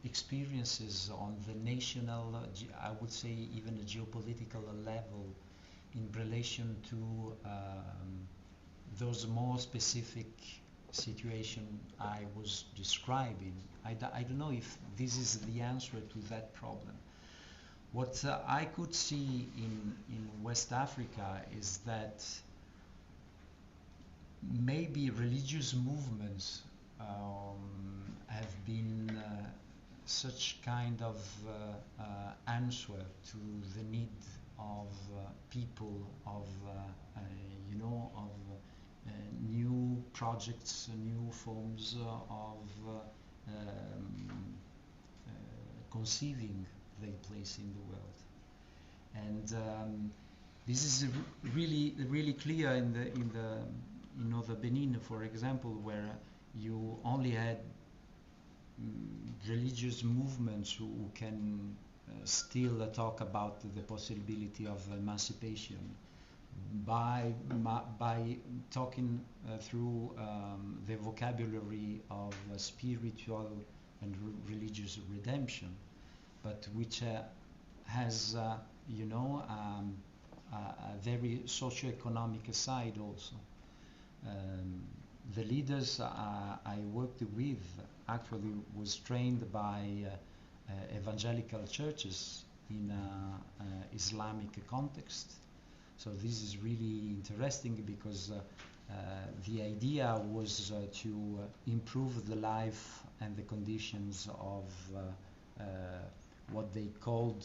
experiences on the national, I would say even a geopolitical level, in relation to those more specific situation I was describing. I don't know if this is the answer to that problem. What I could see in West Africa is that maybe religious movements have been such kind of answer to the need of people, of new projects, new forms of conceiving their place in the world. And this is really clear in the Benin, for example, where you only had religious movements who can still talk about the possibility of emancipation by talking through the vocabulary of spiritual and religious redemption, but which has a very socio-economic side also. The leaders I worked with actually was trained by evangelical churches in an Islamic context. So this is really interesting because the idea was to improve the life and the conditions of what they called,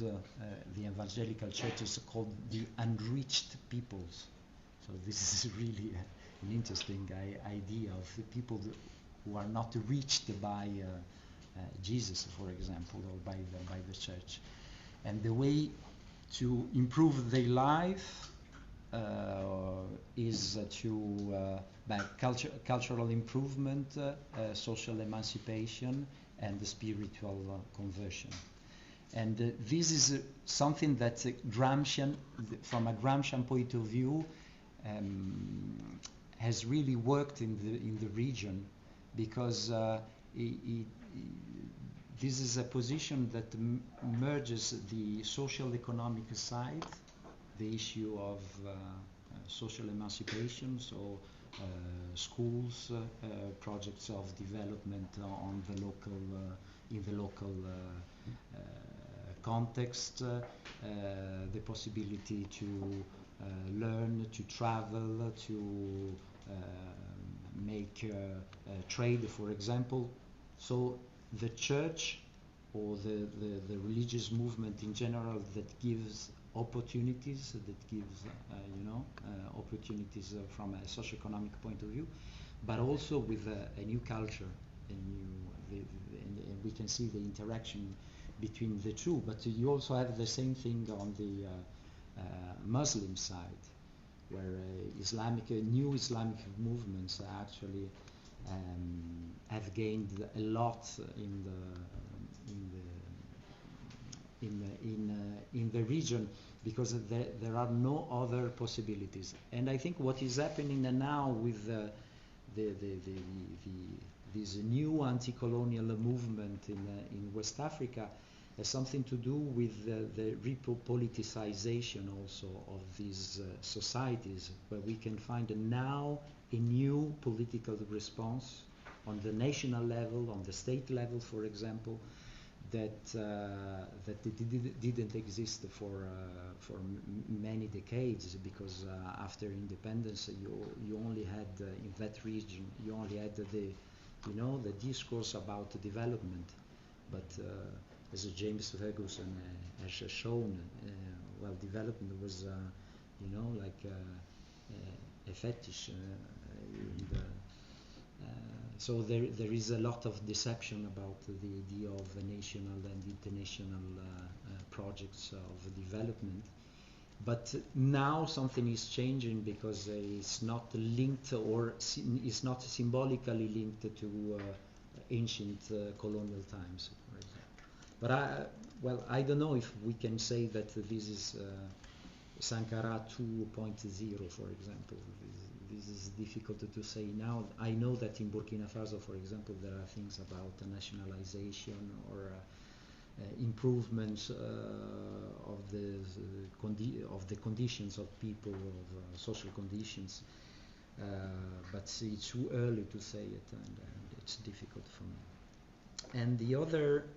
the evangelical churches called the unreached peoples. So this is really an interesting idea of the people who are not reached by Jesus, for example, or by the church. And the way to improve their life is by cultural improvement, social emancipation, and spiritual conversion. And this is something that Gramscian, from a Gramscian point of view, has really worked in the region, because this is a position that merges the social economic side, the issue of social emancipation, so schools, projects of development on the local, in the local context, the possibility to learn, to travel, to make trade, for example. So the church, or the religious movement in general, that gives opportunities, that gives opportunities from a socio-economic point of view, but also with a new culture, and we can see the interaction between the two. But you also have the same thing on the Muslim side, where new Islamic movements actually have gained a lot in the region, because there are no other possibilities. And I think what is happening now with this new anti-colonial movement in West Africa has something to do with the repoliticization also of these societies, where we can find now a new political response on the national level, on the state level, for example, that didn't exist for many decades, because after independence you only had in that region you only had the discourse about development, but as James Ferguson has shown, development was like a fetish. So there is a lot of deception about the idea of national and international projects of development. But now something is changing, because it's not linked, or it's not symbolically linked to ancient colonial times, for example. But I don't know if we can say that this is Sankara 2.0, for example. This is difficult to say now. I know that in Burkina Faso, for example, there are things about nationalization or improvements of the conditions of people, of social conditions. But it's too early to say it, and it's difficult for me. And the other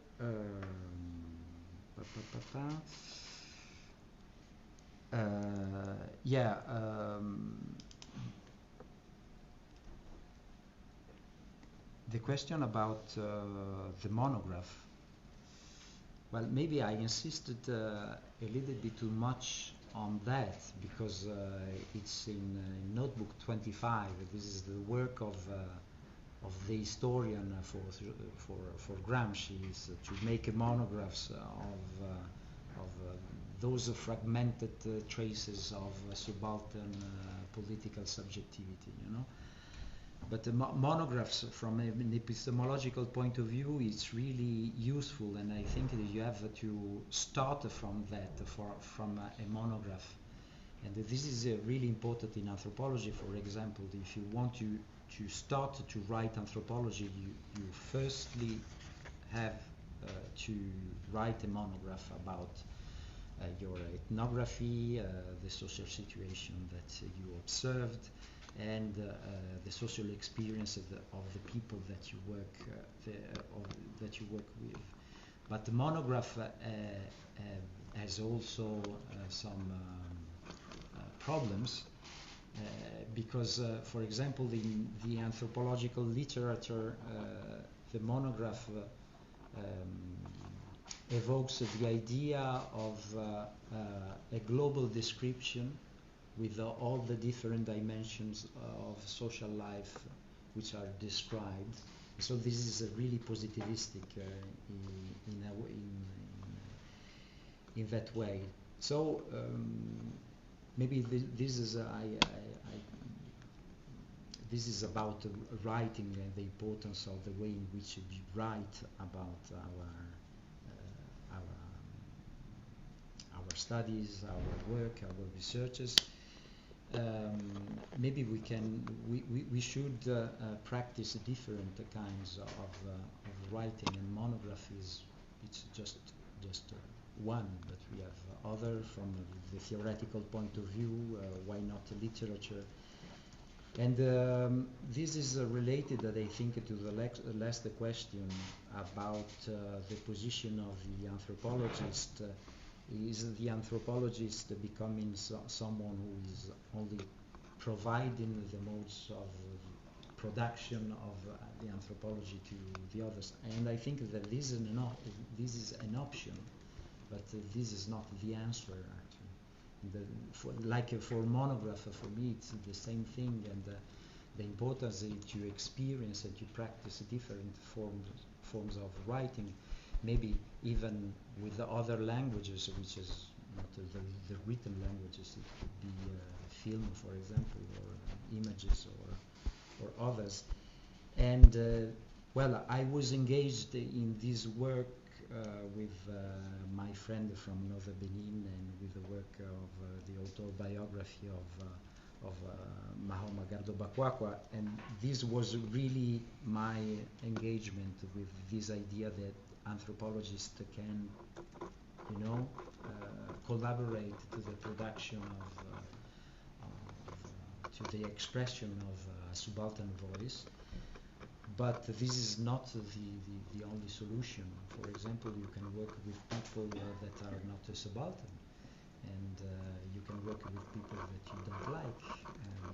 the question about the monograph. Well, maybe I insisted a little bit too much on that, because it's in notebook 25. This is the work of the historian for Gramsci, is to make monographs of those fragmented traces of subaltern political subjectivity, But the monographs, from an epistemological point of view, is really useful, and I think that you have to start from that, from a monograph. And this is really important in anthropology, for example. If you want to start to write anthropology, you firstly have to write a monograph about your ethnography, the social situation that you observed, and the social experience of the people that you work with. But the monograph has also some problems, because, for example, in the anthropological literature, the monograph evokes the idea of a global description with all the different dimensions of social life which are described. So this is a really positivistic in that way. So maybe this is this is about writing and the importance of the way in which we write about our studies, our work, our researches. Maybe we should practice different kinds of writing, and monograph it's just one, but we have other from the theoretical point of view. Why not literature? And this is related, I think, to the last question about the position of the anthropologist. Is the anthropologist becoming someone who is only providing the modes of production of the anthropology to the others? And I think that this is an option, but this is not the answer, actually. Like for monograph, for me, it's the same thing, and the importance is to experience and to practice different forms of writing. Maybe even with the other languages, which is not the written languages. It could be film, for example, or images, or others. And well, I was engaged in this work with my friend from Nova Benin, and with the work of the autobiography of Mahoma Gardo Bakwakwa, and this was really my engagement with this idea that anthropologists can, collaborate to the production to the expression of a subaltern voice. But this is not the only solution. For example, you can work with people that are not a subaltern, and you can work with people that you don't like.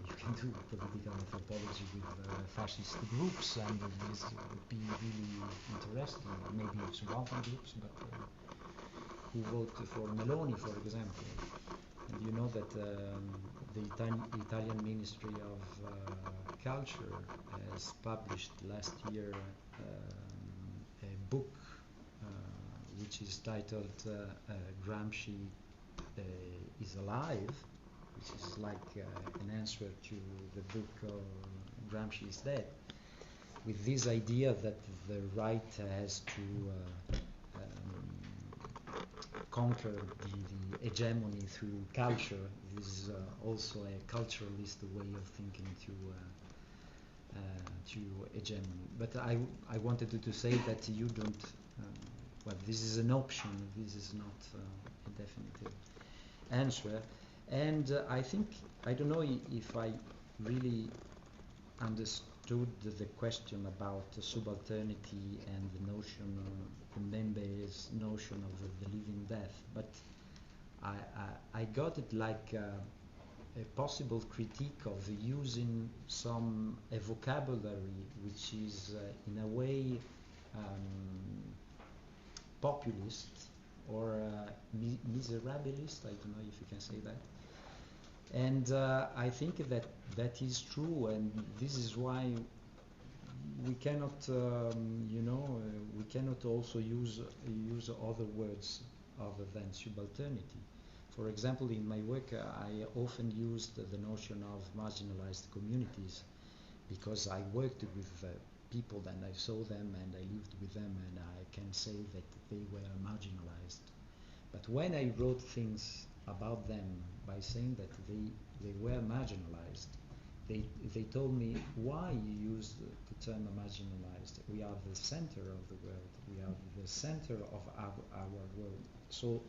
You can do political anthropology with fascist groups, and this would be really interesting. Maybe subaltern groups, but who vote for Meloni, for example. And you know that the Italian Ministry of Culture has published last year a book which is titled Gramsci is Alive, which is like an answer to the book Gramsci is Dead, with this idea that the right has to conquer the hegemony through culture. This is also a culturalist way of thinking to hegemony. But I wanted to say that you don't, well, this is an option, this is not a definitive answer. And I don't know if I really understood the question about subalternity and the notion, Mbembe's notion of the living death, but I got it like a possible critique of using a vocabulary which is in a way populist or miserabilist, I don't know if you can say that. And I think that is true, and this is why we cannot, we cannot also use other words other than subalternity. For example, in my work, I often used the notion of marginalized communities because I worked with people and I saw them and I lived with them, and I can say that they were marginalized. But when I wrote things about them by saying that they were marginalized, they told me, why you use the term marginalized? We are the center of the world. We are the center of our world. So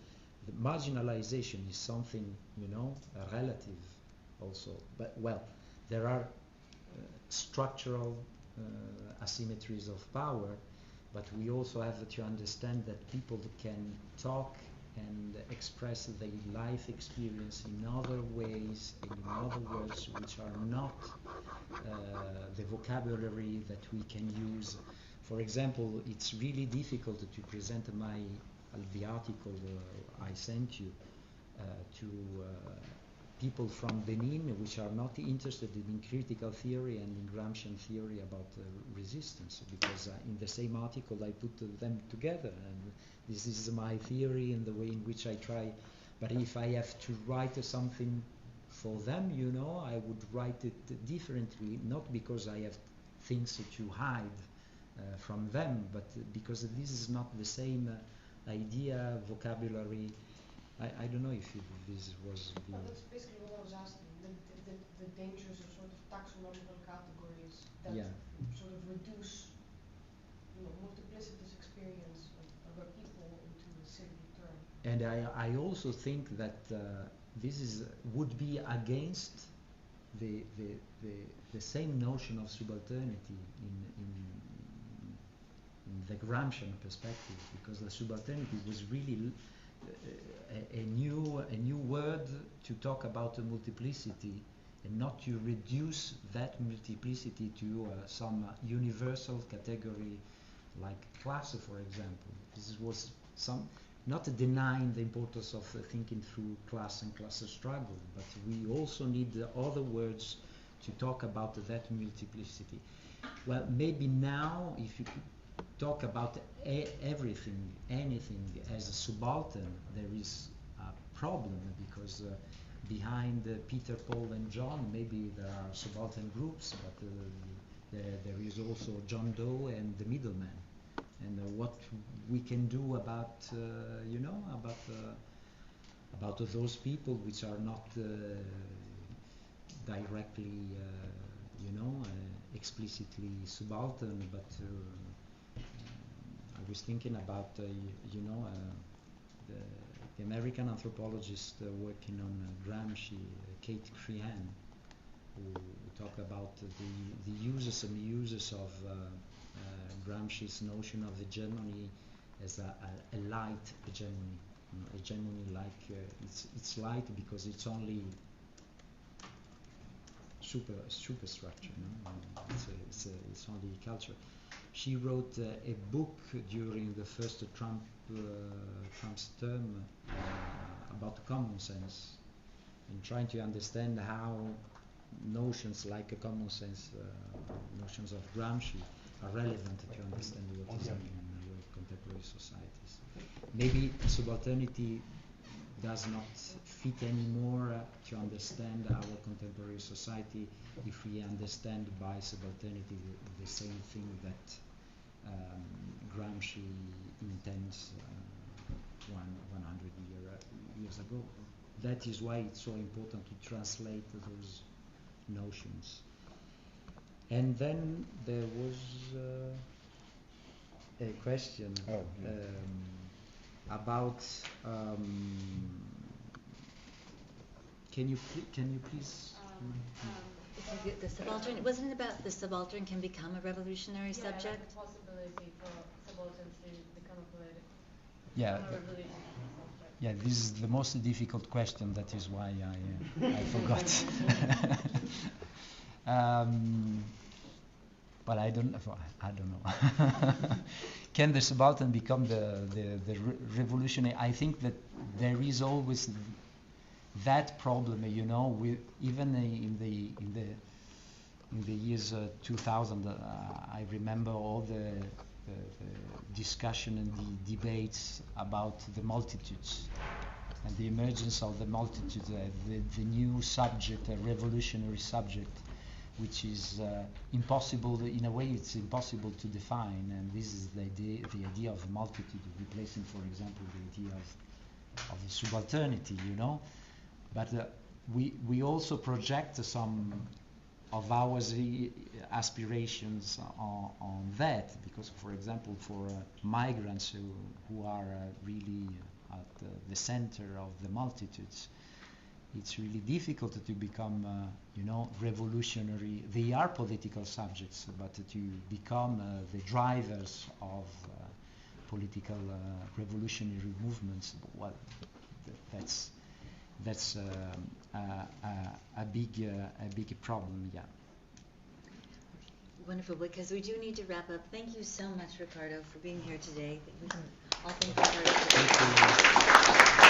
the marginalization is something, relative also. But, well, there are structural asymmetries of power, but we also have to understand that people can talk and express their life experience in other ways, in other words, which are not the vocabulary that we can use. For example, it's really difficult to present the article I sent you to people from Benin, which are not interested in critical theory and in Gramscian theory about resistance, because in the same article I put them together, and this is my theory and the way in which I try. But if I have to write something for them, I would write it differently, not because I have things to hide from them, but because this is not the same idea, vocabulary. I don't know if this was the... Well, that's basically what I was asking, the dangers of sort of taxonomical categories that sort of reduce multiplicitous experience of a people into a single term. And I also think that this would be against the same notion of subalternity in the Gramscian perspective, because the subalternity was really a new word to talk about a multiplicity, and not to reduce that multiplicity to some universal category like class, for example. This was not denying the importance of thinking through class and class struggle, but we also need other words to talk about that multiplicity. Well, maybe now, if you could talk about everything, anything as a subaltern, there is a problem, because behind Peter, Paul and John, maybe there are subaltern groups, but there is also John Doe and the middleman. And what we can do about, about those people which are not directly, explicitly subaltern, but I was thinking about, the American anthropologist working on Gramsci, Kate Crehan, who talk about the uses and abuses of Gramsci's notion of hegemony as a light hegemony. Hegemony like it's light because it's only superstructure. It's only culture. She wrote a book during the first Trump's term about common sense and trying to understand how notions like a common sense, notions of Gramsci, are relevant to understand what is happening in our contemporary societies. Maybe subalternity does not fit anymore to understand our contemporary society if we understand by subalternity the same thing that Gramsci intends 100 years ago. That is why it's so important to translate those notions. And then there was a question about. Can you please? The subaltern. Wasn't it about the subaltern can become a revolutionary subject? Like the possibility for subalterns to become a political. Yeah. A revolutionary subject. Yeah, this is the most difficult question. That is why I forgot. But I don't know. Can the subaltern become the revolutionary? I think that there is always that problem, with even in the years 2000. I remember all the discussion and the debates about the multitudes and the emergence of the multitudes, the new subject, a revolutionary subject, which is impossible. In a way, it's impossible to define. And this is the idea of multitude, replacing, for example, the idea of the subalternity. But we also project some of our aspirations on that, because, for example, for migrants who are really at the center of the multitudes, it's really difficult to become, revolutionary. They are political subjects, but to become the drivers of political revolutionary movements, well, that's a big problem. Yeah. Wonderful, because we do need to wrap up. Thank you so much, Riccardo, for being here today. We can all thank Riccardo. Thank you.